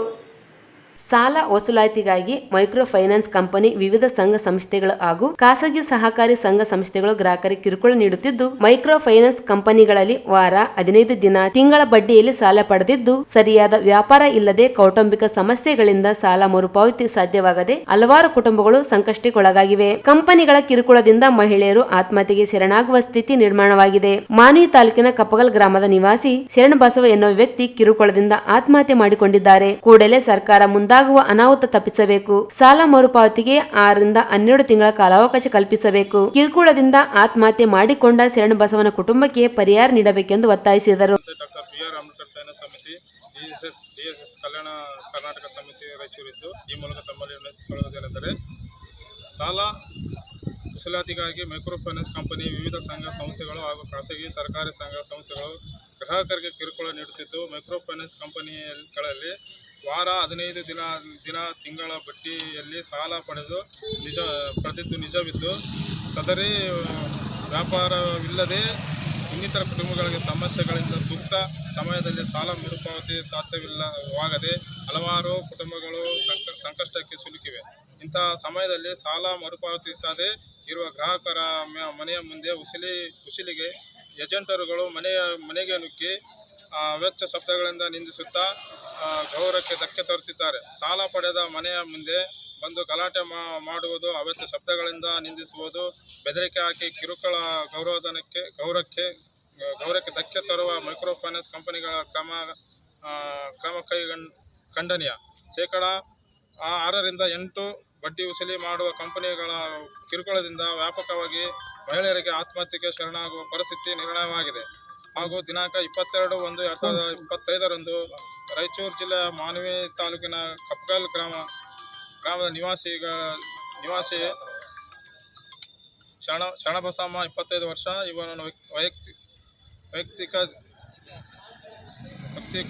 ಸಾಲ ವಸೂಲಾತಿಗಾಗಿ ಮೈಕ್ರೋ ಫೈನಾನ್ಸ್ ಕಂಪನಿ ವಿವಿಧ ಸಂಘ ಸಂಸ್ಥೆಗಳು ಹಾಗೂ ಖಾಸಗಿ ಸಹಕಾರಿ ಸಂಘ ಸಂಸ್ಥೆಗಳು ಗ್ರಾಹಕರಿಗೆ ಕಿರುಕುಳ ನೀಡುತ್ತಿದ್ದು, ಮೈಕ್ರೋ ಫೈನಾನ್ಸ್ ಕಂಪನಿಗಳಲ್ಲಿ ವಾರ 15 ದಿನ ತಿಂಗಳ ಬಡ್ಡಿಯಲ್ಲಿ ಸಾಲ ಪಡೆದಿದ್ದು, ಸರಿಯಾದ ವ್ಯಾಪಾರ ಇಲ್ಲದೆ ಕೌಟುಂಬಿಕ ಸಮಸ್ಯೆಗಳಿಂದ ಸಾಲ ಮರುಪಾವತಿ ಸಾಧ್ಯವಾಗದೆ ಹಲವಾರು ಕುಟುಂಬಗಳು ಸಂಕಷ್ಟಕ್ಕೊಳಗಾಗಿವೆ. ಕಂಪನಿಗಳ ಕಿರುಕುಳದಿಂದ ಮಹಿಳೆಯರು ಆತ್ಮಹತ್ಯೆಗೆ ಶರಣಾಗುವ ಸ್ಥಿತಿ ನಿರ್ಮಾಣವಾಗಿದೆ. ಮಾನ್ವಿ ತಾಲೂಕಿನ ಕಪ್ಪಗಲ್ ಗ್ರಾಮದ ನಿವಾಸಿ ಶರಣಬಸವ ಎನ್ನುವ ವ್ಯಕ್ತಿ ಕಿರುಕುಳದಿಂದ ಆತ್ಮಹತ್ಯೆ ಮಾಡಿಕೊಂಡಿದ್ದಾರೆ. ಕೂಡಲೇ ಸರ್ಕಾರ ಮುಂದಾಗುವ ಅನಾಹುತ ತಪ್ಪಿಸಬೇಕು. ಸಾಲ ಮರುಪಾವತಿಗೆ 6 ರಿಂದ 12 ತಿಂಗಳ ಕಾಲಾವಕಾಶ ಕಲ್ಪಿಸಬೇಕು. ಕಿರುಕುಳದಿಂದ ಆತ್ಮಹತ್ಯೆ ಮಾಡಿಕೊಂಡ ಶರಣಬಸವನ ಕುಟುಂಬಕ್ಕೆ ಪರಿಹಾರ ನೀಡಬೇಕೆಂದು ಒತ್ತಾಯಿಸಿದರು. Doctor B R. ಅಂಬೇಡ್ಕರ್ ಸೇನಾ ಸಮಿತಿ, ಡಿಎಸ್ಎಸ್ ಕಲ್ಯಾಣ ಕರ್ನಾಟಕ ಸಮಿತಿ ರಾಯಚೂರಿದ್ದು, ಈ ಮೂಲಕ ತಮ್ಮಲ್ಲಿ ವಿನಂತಿಸಿಕೊಳ್ಳುವುದೇನೆಂದರೆ, ಸಾಲ ವಸೂಲಾತಿಗಾಗಿ ಮೈಕ್ರೋ ಫೈನಾನ್ಸ್ ಕಂಪನಿ ವಿವಿಧ ಸಂಘ ಸಂಸ್ಥೆಗಳು ಹಾಗೂ ಖಾಸಗಿ ಸರ್ಕಾರಿ ಸಂಘ ಸಂಸ್ಥೆಗಳು ಗ್ರಾಹಕರಿಗೆ ಕಿರುಕುಳ ನೀಡುತ್ತಿದ್ದು, ಮೈಕ್ರೋ ಫೈನಾನ್ಸ್ ಕಂಪನಿಗಳಲ್ಲಿ ವಾರ 15 ದಿನ ತಿಂಗಳ ಬಡ್ಡಿಯಲ್ಲಿ ಸಾಲ ಪಡೆದಿದ್ದು ನಿಜವಿದ್ದು, ಸದರಿ ವ್ಯಾಪಾರವಿಲ್ಲದೆ ಇನ್ನಿತರ ಕುಟುಂಬಗಳಿಗೆ ಸಮಸ್ಯೆಗಳಿಂದ ಸೂಕ್ತ ಸಮಯದಲ್ಲಿ ಸಾಲ ಮರುಪಾವತಿ ಸಾಧ್ಯವಿಲ್ಲವಾಗದೆ ಹಲವಾರು ಕುಟುಂಬಗಳು ಸಂಕಷ್ಟಕ್ಕೆ ಸಿಲುಕಿವೆ. ಇಂತಹ ಸಮಯದಲ್ಲಿ ಸಾಲ ಮರುಪಾವತಿಸದೆ ಇರುವ ಗ್ರಾಹಕರ ಮನೆಯ ಮುಂದೆ ಉಸಿಲಿಗೆ ಏಜೆಂಟರುಗಳು ಮನೆಗೆ ನುಗ್ಗಿ ವೆಚ್ಚ ಶಬ್ದಗಳಿಂದ ನಿಂದಿಸುತ್ತಾ ಗೌರವಕ್ಕೆ ಧಕ್ಕೆ ತರುತ್ತಿದ್ದಾರೆ. ಸಾಲ ಪಡೆದ ಮನೆಯ ಮುಂದೆ ಬಂದು ಗಲಾಟೆ ಮಾಡುವುದು, ಅವೆಚ್ಚ ಶಬ್ದಗಳಿಂದ ನಿಂದಿಸುವುದು, ಬೆದರಿಕೆ ಹಾಕಿ ಕಿರುಕುಳ ಗೌರವಕ್ಕೆ ಧಕ್ಕೆ ತರುವ ಮೈಕ್ರೋ ಫೈನಾನ್ಸ್ ಕಂಪನಿಗಳ ಕ್ರಮ ಖಂಡನೀಯ. ಶೇಕಡ 6 ರಿಂದ 8 ಬಡ್ಡಿ ವಸೂಲಿ ಮಾಡುವ ಕಂಪನಿಗಳ ಕಿರುಕುಳದಿಂದ ವ್ಯಾಪಕವಾಗಿ ಮಹಿಳೆಯರಿಗೆ ಆತ್ಮಹತ್ಯೆಗೆ ಶರಣಾಗುವ ಪರಿಸ್ಥಿತಿ ನಿರ್ಮಾಣವಾಗಿದೆ. ಹಾಗೂ ದಿನಾಂಕ 22/1/2025 ರಾಯಚೂರು ಜಿಲ್ಲೆಯ ಮಾನ್ವಿ ತಾಲೂಕಿನ ಕಪ್ಪಗಲ್ ಗ್ರಾಮದ ನಿವಾಸಿ ಶರಣಬಸಮ್ಮ 25 ವರ್ಷ ಇವನನ್ನು ವೈಯಕ್ತಿಕ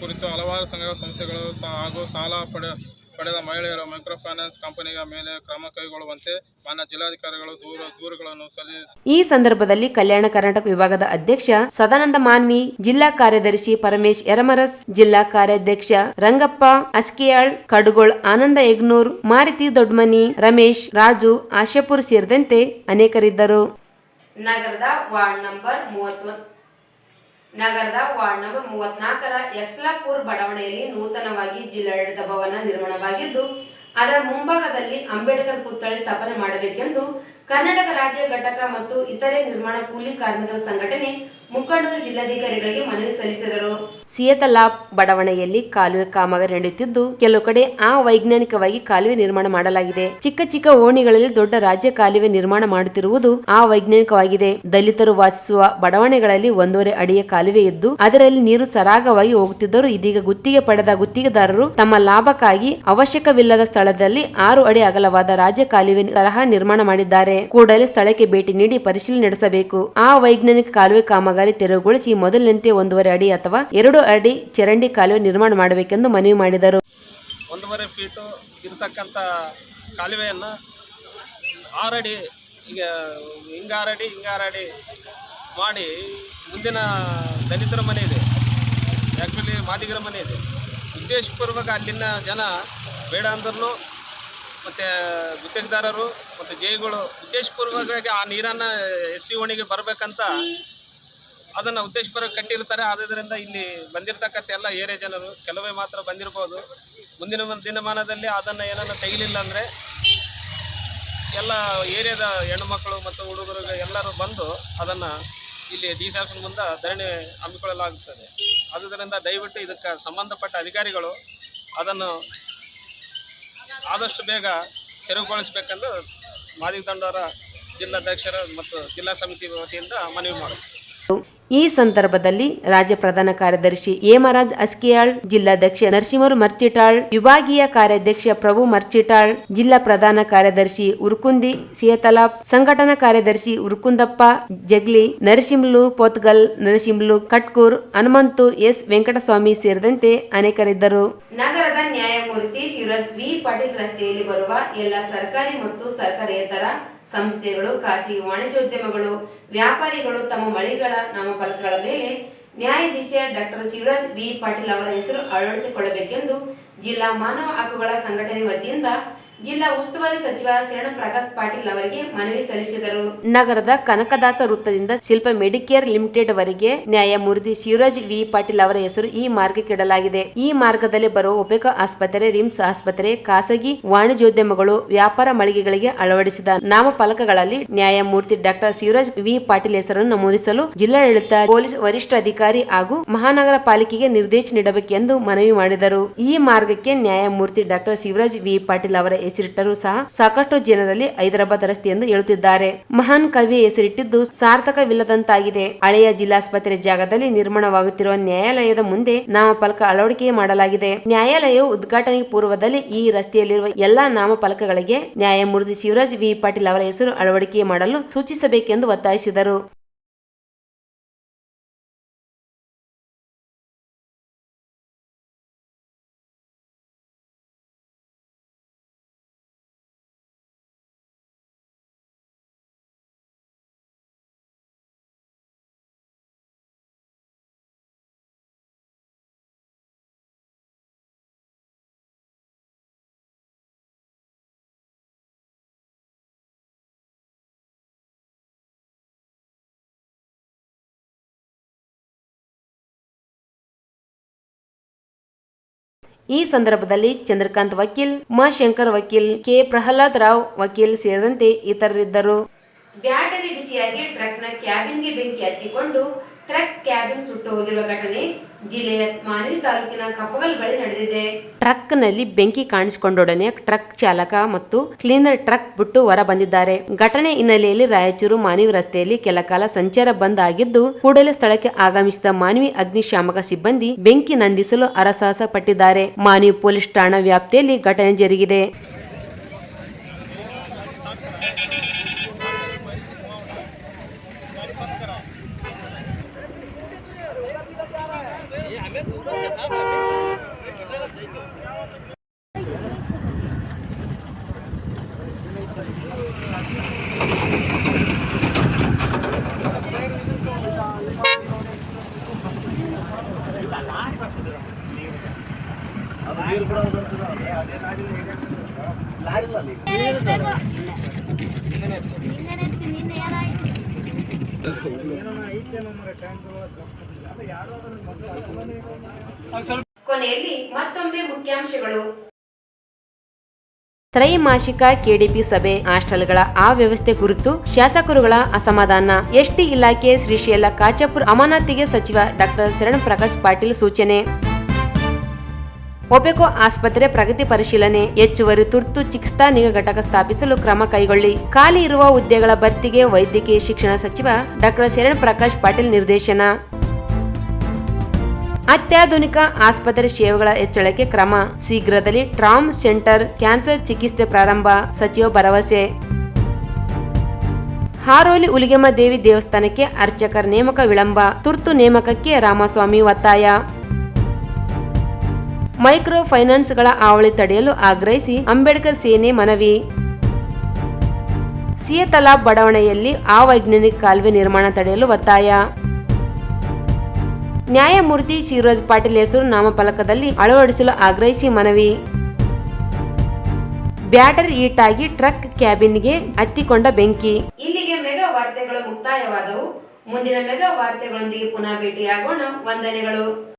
ಕುರಿತು ಹಲವಾರು ಸಂಘ ಸಂಸ್ಥೆಗಳು ಹಾಗೂ ಸಾಲ ಪಡೆದ ಮಹಿಳೆಯರು ಮೈಕ್ರೋ ಫೈನಾನ್ಸ್ ಕಂಪನಿಯ ಮೇಲೆ ಕ್ರಮ ಕೈಗೊಳ್ಳುವಂತೆ ಮಾನ್ಯ ಜಿಲ್ಲಾಧಿಕಾರಿಗಳು ದೂರುಗಳನ್ನು ಸಲ್ಲಿಸಿ. ಈ ಸಂದರ್ಭದಲ್ಲಿ ಕಲ್ಯಾಣ ಕರ್ನಾಟಕ ವಿಭಾಗದ ಅಧ್ಯಕ್ಷ ಸದಾನಂದ ಮಾನ್ವಿ, ಜಿಲ್ಲಾ ಕಾರ್ಯದರ್ಶಿ ಪರಮೇಶ್ ಯರಮರಸ್, ಜಿಲ್ಲಾ ಕಾರ್ಯಾಧ್ಯಕ್ಷ ರಂಗಪ್ಪ ಅಸ್ಕಿಯಾಳ್, ಕಡುಗೋಳ್ ಆನಂದ ಯಗ್ನೂರ್, ಮಾರುತಿ ದೊಡ್ಮನಿ, ರಮೇಶ್, ರಾಜು, ಆಶಾಪುರ್ ಸೇರಿದಂತೆ ಅನೇಕರಿದ್ದರು. ನಗರದ ವಾರ್ಡ್ ನಂಬರ್ 34ರ ಯಕ್ಷಲಾಪುರ್ ಬಡಾವಣೆಯಲ್ಲಿ ನೂತನವಾಗಿ ಜಿಲ್ಲಾಡಳಿತ ಭವನ ನಿರ್ಮಾಣವಾಗಿದ್ದು, ಅದರ ಮುಂಭಾಗದಲ್ಲಿ ಅಂಬೇಡ್ಕರ್ ಪುತ್ಥಳಿ ಸ್ಥಾಪನೆ ಮಾಡಬೇಕೆಂದು ಕರ್ನಾಟಕ ರಾಜ್ಯ ಘಟಕ ಮತ್ತು ಇತರೆ ನಿರ್ಮಾಣ ಕೂಲಿ ಕಾರ್ಮಿಕರ ಸಂಘಟನೆ ಮುಖಂಡರು ಜಿಲ್ಲಾಧಿಕಾರಿಗಳಿಗೆ ಮನವಿ ಸಲ್ಲಿಸಿದರು. ಸಿಯತಲಾಪ್ ಬಡಾವಣೆಯಲ್ಲಿ ಕಾಲುವೆ ಕಾಮಗಾರಿ ನಡೆಯುತ್ತಿದ್ದು, ಕೆಲವು ಕಡೆ ಅವೈಜ್ಞಾನಿಕವಾಗಿ ಕಾಲುವೆ ನಿರ್ಮಾಣ ಮಾಡಲಾಗಿದೆ. ಚಿಕ್ಕ ಚಿಕ್ಕ ಓಣಿಗಳಲ್ಲಿ ದೊಡ್ಡ ರಾಜ್ಯ ಕಾಲುವೆ ನಿರ್ಮಾಣ ಮಾಡುತ್ತಿರುವುದು ಅವೈಜ್ಞಾನಿಕವಾಗಿದೆ. ದಲಿತರು ವಾಸಿಸುವ ಬಡಾವಣೆಗಳಲ್ಲಿ 1.5 ಅಡಿಯ ಕಾಲುವೆ ಇದ್ದು, ಅದರಲ್ಲಿ ನೀರು ಸರಾಗವಾಗಿ ಹೋಗುತ್ತಿದ್ದರೂ ಇದೀಗ ಗುತ್ತಿಗೆ ಪಡೆದ ಗುತ್ತಿಗೆದಾರರು ತಮ್ಮ ಲಾಭಕ್ಕಾಗಿ ಅವಶ್ಯಕವಿಲ್ಲದ ಸ್ಥಳದಲ್ಲಿ 6 ಅಡಿ ಅಗಲವಾದ ರಾಜ್ಯ ಕಾಲುವೆ ತರಹ ನಿರ್ಮಾಣ ಮಾಡಿದ್ದಾರೆ. ಕೂಡಲೇ ಸ್ಥಳಕ್ಕೆ ಭೇಟಿ ನೀಡಿ ಪರಿಶೀಲನೆ ನಡೆಸಬೇಕು. ಅವೈಜ್ಞಾನಿಕ ಕಾಲುವೆ ಕಾಮಗಾರಿ ತೆರವುಗೊಳಿಸಿ ಮೊದಲಿನಂತೆ 1.5 ಅಡಿ ಅಥವಾ 2 ಅಡಿ ಚರಂಡಿ ಕಾಲುವೆ ನಿರ್ಮಾಣ ಮಾಡಬೇಕೆಂದು ಮನವಿ ಮಾಡಿದರು. 1.5 ಫೀಟು ಇರತಕ್ಕಂಥ ಕಾಲುವೆಯನ್ನು 6 ಅಡಿ ಈಗ ಹಿಂಗಾರಡಿ ಮಾಡಿ ಮುಂದಿನ ದಲಿತರ ಮನೆ ಇದೆ, ಆ್ಯಕ್ಚುಲಿ ಮಾದಿಗರ ಮನೆ ಇದೆ. ಉದ್ದೇಶಪೂರ್ವಕ ಅಲ್ಲಿನ ಜನ ಬೇಡ ಅಂದ್ರೂ ಮತ್ತು ಗುತ್ತಿಗೆದಾರರು ಮತ್ತು ಜೈಗಳು ಉದ್ದೇಶಪೂರ್ವಕವಾಗಿ ಆ ನೀರನ್ನು ಎಸ್ಸಿ ಓಣಿಗೆ ಬರಬೇಕಂತ ಅದನ್ನು ಉದ್ದೇಶಪೂರ್ವಕ ಕಟ್ಟಿರ್ತಾರೆ. ಆದ್ದರಿಂದ ಇಲ್ಲಿ ಬಂದಿರತಕ್ಕಂಥ ಎಲ್ಲ ಏರಿಯಾ ಜನರು ಕೆಲವೇ ಮಾತ್ರ ಬಂದಿರ್ಬೋದು. ಮುಂದಿನ ದಿನಮಾನದಲ್ಲಿ ಅದನ್ನು ಏನನ್ನು ತೆಗಿಲಿಲ್ಲ ಅಂದರೆ ಎಲ್ಲ ಏರಿಯಾದ ಹೆಣ್ಣುಮಕ್ಕಳು ಮತ್ತು ಹುಡುಗರು ಎಲ್ಲರೂ ಬಂದು ಅದನ್ನು ಇಲ್ಲಿ ಡಿ ಸಿ ಆಫೀಸ್ ಮುಂದೆ ಧರಣಿ ಹಮ್ಮಿಕೊಳ್ಳಲಾಗುತ್ತದೆ. ಆದ್ದರಿಂದ ದಯವಿಟ್ಟು ಇದಕ್ಕೆ ಸಂಬಂಧಪಟ್ಟ ಅಧಿಕಾರಿಗಳು ಅದನ್ನು ಆದಷ್ಟು ಬೇಗ ತೆರವುಗೊಳಿಸಬೇಕೆಂದು ಮಾದಿಗ ದಂಡೋರ ಜಿಲ್ಲಾಧ್ಯಕ್ಷರ ಮತ್ತು ಜಿಲ್ಲಾ ಸಮಿತಿ ವತಿಯಿಂದ ಮನವಿ ಮಾಡುತ್ತಾರೆ. ಈ ಸಂದರ್ಭದಲ್ಲಿ ರಾಜ್ಯ ಪ್ರಧಾನ ಕಾರ್ಯದರ್ಶಿ ಹೇಮರಾಜ್ ಅಸ್ಕಿಯಾಳ್, ಜಿಲ್ಲಾಧ್ಯಕ್ಷ ನರಸಿಂಹರು ಮರ್ಚಿಟಾಳ್, ವಿಭಾಗೀಯ ಕಾರ್ಯಾಧ್ಯಕ್ಷ ಪ್ರಭು ಮರ್ಚಿಟಾಳ್, ಜಿಲ್ಲಾ ಪ್ರಧಾನ ಕಾರ್ಯದರ್ಶಿ ಉರ್ಕುಂದಿ ಸಿಯತಲಾಪ್, ಸಂಘಟನಾ ಕಾರ್ಯದರ್ಶಿ ಉರ್ಕುಂದಪ್ಪ ಜಗ್ಲಿ, ನರಸಿಂಹಲು ಪೋತ್ಗಲ್, ನರಸಿಂಹಲು ಕಟ್ಕೂರ್, ಹನುಮಂತು ಎಸ್ ವೆಂಕಟಸ್ವಾಮಿ ಸೇರಿದಂತೆ ಅನೇಕರಿದ್ದರು. ನಗರದ ನ್ಯಾಯಮೂರ್ತಿ ಶಿವರಾಜ್ ವಿ ಪಾಟೀಲ್ ರಸ್ತೆಯಲ್ಲಿ ಬರುವ ಎಲ್ಲ ಸರ್ಕಾರಿ ಮತ್ತು ಸರ್ಕಾರೇತರ ಸಂಸ್ಥೆಗಳು, ಖಾಸಗಿ ವಾಣಿಜ್ಯೋದ್ಯಮಗಳು, ವ್ಯಾಪಾರಿಗಳು ತಮ್ಮ ಮಳಿಗಳ ನಾಮಫಲಕಗಳ ಮೇಲೆ ನ್ಯಾಯಾಧೀಶ ಡಾಕ್ಟರ್ ಶಿವರಾಜ್ ವಿ ಪಾಟೀಲ್ ಅವರ ಹೆಸರು ಅಳವಡಿಸಿಕೊಳ್ಳಬೇಕೆಂದು ಜಿಲ್ಲಾ ಮಾನವ ಹಕ್ಕುಗಳ ಸಂಘಟನೆ ವತಿಯಿಂದ ಜಿಲ್ಲಾ ಉಸ್ತುವಾರಿ ಸಚಿವ ಶರಣ ಪ್ರಕಾಶ್ ಪಾಟೀಲ್ ಅವರಿಗೆ ಮನವಿ ಸಲ್ಲಿಸಿದರು. ನಗರದ ಕನಕದಾಸ ವೃತ್ತದಿಂದ ಶಿಲ್ಪ ಮೆಡಿಕೇರ್ ಲಿಮಿಟೆಡ್ ವರೆಗೆ ನ್ಯಾಯಮೂರ್ತಿ ಶಿವರಾಜ್ ವಿ ಪಾಟೀಲ್ ಅವರ ಹೆಸರು ಈ ಮಾರ್ಗಕ್ಕೆ ಇಡಲಾಗಿದೆ. ಈ ಮಾರ್ಗದಲ್ಲಿ ಬರುವ ಒಪೆಕಾ ಆಸ್ಪತ್ರೆ, ರಿಮ್ಸ್ ಆಸ್ಪತ್ರೆ, ಖಾಸಗಿ ವಾಣಿಜ್ಯೋದ್ಯಮಗಳು, ವ್ಯಾಪಾರ ಮಳಿಗೆಗಳಿಗೆ ಅಳವಡಿಸಿದ ನಾಮಫಲಕಗಳಲ್ಲಿ ನ್ಯಾಯಮೂರ್ತಿ ಡಾಕ್ಟರ್ ಶಿವರಾಜ್ ವಿ ಪಾಟೀಲ್ ಹೆಸರನ್ನು ನಮೂದಿಸಲು ಜಿಲ್ಲಾಡಳಿತ, ಪೊಲೀಸ್ ವರಿಷ್ಠಾಧಿಕಾರಿ ಹಾಗೂ ಮಹಾನಗರ ಪಾಲಿಕೆಗೆ ನಿರ್ದೇಶನ ನೀಡಬೇಕೆಂದು ಮನವಿ ಮಾಡಿದರು. ಈ ಮಾರ್ಗಕ್ಕೆ ನ್ಯಾಯಮೂರ್ತಿ ಡಾಕ್ಟರ್ ಶಿವರಾಜ್ ವಿ ಪಾಟೀಲ್ ಅವರ ಹೆಸರಿಟ್ಟರೂ ಸಹ ಸಾಕಷ್ಟು ಜನರಲ್ಲಿ ಹೈದರಾಬಾದ್ ರಸ್ತೆ ಎಂದು ಹೇಳುತ್ತಿದ್ದಾರೆ. ಮಹಾನ್ ಕವಿಯ ಹೆಸರಿಟ್ಟಿದ್ದು ಸಾರ್ಥಕವಿಲ್ಲದಂತಾಗಿದೆ. ಹಳೆಯ ಜಿಲ್ಲಾಸ್ಪತ್ರೆ ಜಾಗದಲ್ಲಿ ನಿರ್ಮಾಣವಾಗುತ್ತಿರುವ ನ್ಯಾಯಾಲಯದ ಮುಂದೆ ನಾಮಫಲಕ ಅಳವಡಿಕೆ ಮಾಡಲಾಗಿದೆ. ನ್ಯಾಯಾಲಯವು ಉದ್ಘಾಟನೆ ಪೂರ್ವದಲ್ಲಿ ಈ ರಸ್ತೆಯಲ್ಲಿರುವ ಎಲ್ಲಾ ನಾಮಫಲಕಗಳಿಗೆ ನ್ಯಾಯಮೂರ್ತಿ ಶಿವರಾಜ್ ವಿ ಪಾಟೀಲ್ ಅವರ ಹೆಸರು ಅಳವಡಿಕೆ ಮಾಡಲು ಸೂಚಿಸಬೇಕೆಂದು ಒತ್ತಾಯಿಸಿದರು. ಈ ಸಂದರ್ಭದಲ್ಲಿ ಚಂದ್ರಕಾಂತ್ ವಕೀಲ್, ಶಂಕರ್ ವಕೀಲ್, ಕೆ ಪ್ರಹ್ಲಾದ್ ರಾವ್ ವಕೀಲ್ ಸೇರಿದಂತೆ ಇತರರಿದ್ದರು. ಬ್ಯಾಟರಿ ಬಿಸಿಯಾಗಿ ಟ್ರಕ್ನ ಕ್ಯಾಬಿನ್ಗೆ ಬೆಂಕಿ ಹತ್ತಿಕೊಂಡು ಟ್ರಕ್ ಕ್ಯಾಬಿನ್ ಸುಟ್ಟು ಹೋಗಿರುವ ಘಟನೆ ಜಿಲ್ಲೆಯ ಮಾನ್ವಿ ತಾಲೂಕಿನ ಕಪ್ಪಗಲ್ ಬಳಿ ನಡೆದಿದೆ. ಟ್ರಕ್ನಲ್ಲಿ ಬೆಂಕಿ ಕಾಣಿಸಿಕೊಂಡೊಡನೆ ಟ್ರಕ್ ಚಾಲಕ ಮತ್ತು ಕ್ಲೀನರ್ ಟ್ರಕ್ ಬಿಟ್ಟು ಹೊರ ಬಂದಿದ್ದಾರೆ. ಘಟನೆ ಹಿನ್ನೆಲೆಯಲ್ಲಿ ರಾಯಚೂರು ಮಾನ್ವಿ ರಸ್ತೆಯಲ್ಲಿ ಕೆಲ ಕಾಲ ಸಂಚಾರ ಬಂದ್ ಆಗಿದ್ದು, ಕೂಡಲೇ ಸ್ಥಳಕ್ಕೆ ಆಗಮಿಸಿದ ಮಾನ್ವಿ ಅಗ್ನಿಶಾಮಕ ಸಿಬ್ಬಂದಿ ಬೆಂಕಿ ನಂದಿಸಲು ಹರಸಾಹಸ ಪಟ್ಟಿದ್ದಾರೆ. ಮಾನ್ವಿ ಪೊಲೀಸ್ ಠಾಣಾ ವ್ಯಾಪ್ತಿಯಲ್ಲಿ ಘಟನೆ ಜರುಗಿದೆ. ಕೊನೆಯಲ್ಲಿ ಮತ್ತೊಮ್ಮೆ ಮುಖ್ಯಾಂಶಗಳು. ತ್ರೈಮಾಸಿಕ ಕೆಡಿಪಿ ಸಭೆ, ಹಾಸ್ಟೆಲ್ಗಳ ಅವ್ಯವಸ್ಥೆ ಕುರಿತು ಶಾಸಕರುಗಳ ಅಸಮಾಧಾನ. ಎಸ್ಟಿ ಇಲಾಖೆ ಶ್ರೀಶೈಲ ಕಾಚಾಪುರ ಅಮಾನತಿಗೆ ಸಚಿವ ಡಾಕ್ಟರ್ ಶರಣ ಪ್ರಕಾಶ್ ಪಾಟೀಲ್ ಸೂಚನೆ. ಒಪೆಕೋ ಆಸ್ಪತ್ರೆ ಪ್ರಗತಿ ಪರಿಶೀಲನೆ, ಹೆಚ್ಚುವರಿ ತುರ್ತು ಚಿಕಿತ್ಸಾ ನಿಗಾ ಘಟಕ ಸ್ಥಾಪಿಸಲು ಕ್ರಮ ಕೈಗೊಳ್ಳಿ. ಖಾಲಿ ಇರುವ ಹುದ್ದೆಗಳ ಭರ್ತಿಗೆ ವೈದ್ಯಕೀಯ ಶಿಕ್ಷಣ ಸಚಿವ ಡಾಕ್ಟರ್ ಶರಣ ಪ್ರಕಾಶ್ ಪಾಟೀಲ್ ನಿರ್ದೇಶನ. ಅತ್ಯಾಧುನಿಕ ಆಸ್ಪತ್ರೆ ಸೇವೆಗಳ ಹೆಚ್ಚಳಕ್ಕೆ ಕ್ರಮ, ಶೀಘ್ರದಲ್ಲಿ ಟ್ರಾಮ್ ಸೆಂಟರ್ ಕ್ಯಾನ್ಸರ್ ಚಿಕಿತ್ಸೆ ಪ್ರಾರಂಭ, ಸಚಿವ ಭರವಸೆ. ಹಾರೋಲಿ ಹುಲಿಗೆಮ್ಮ ದೇವಿ ದೇವಸ್ಥಾನಕ್ಕೆ ಅರ್ಚಕರ ನೇಮಕ ವಿಳಂಬ, ತುರ್ತು ನೇಮಕಕ್ಕೆ ರಾಮಸ್ವಾಮಿ ಒತ್ತಾಯ. ಮೈಕ್ರೋ ಫೈನಾನ್ಸ್ಗಳ ಹಾವಳಿ ತಡೆಯಲು ಆಗ್ರಹಿಸಿ ಅಂಬೇಡ್ಕರ್ ಸೇನೆ ಮನವಿ. ಸಿಯತಲಾಬ್ ಬಡಾವಣೆಯಲ್ಲಿ ಅವೈಜ್ಞಾನಿಕ ಕಾಲುವೆ ನಿರ್ಮಾಣ ತಡೆಯಲು ಒತ್ತಾಯ. ನ್ಯಾಯಮೂರ್ತಿ ಶಿವರಾಜ್ ಪಾಟೀಲ್ ಹೆಸರು ನಾಮಫಲಕದಲ್ಲಿ ಅಳವಡಿಸಲು ಆಗ್ರಹಿಸಿ ಮನವಿ. ಬ್ಯಾಟರಿ ಹೀಟ್ ಆಗಿ ಟ್ರಕ್ ಕ್ಯಾಬಿನ್ಗೆ ಹತ್ತಿಕೊಂಡ ಬೆಂಕಿ. ಇಲ್ಲಿಗೆ ಮೆಗಾ ವಾರ್ತೆಗಳು ಮುಕ್ತಾಯವಾದವು. ಮುಂದಿನ ಮೆಗಾ ವಾರ್ತೆಗಳೊಂದಿಗೆ ಪುನಃ ಭೇಟಿಯಾಗೋಣ. ವಂದನೆಗಳು.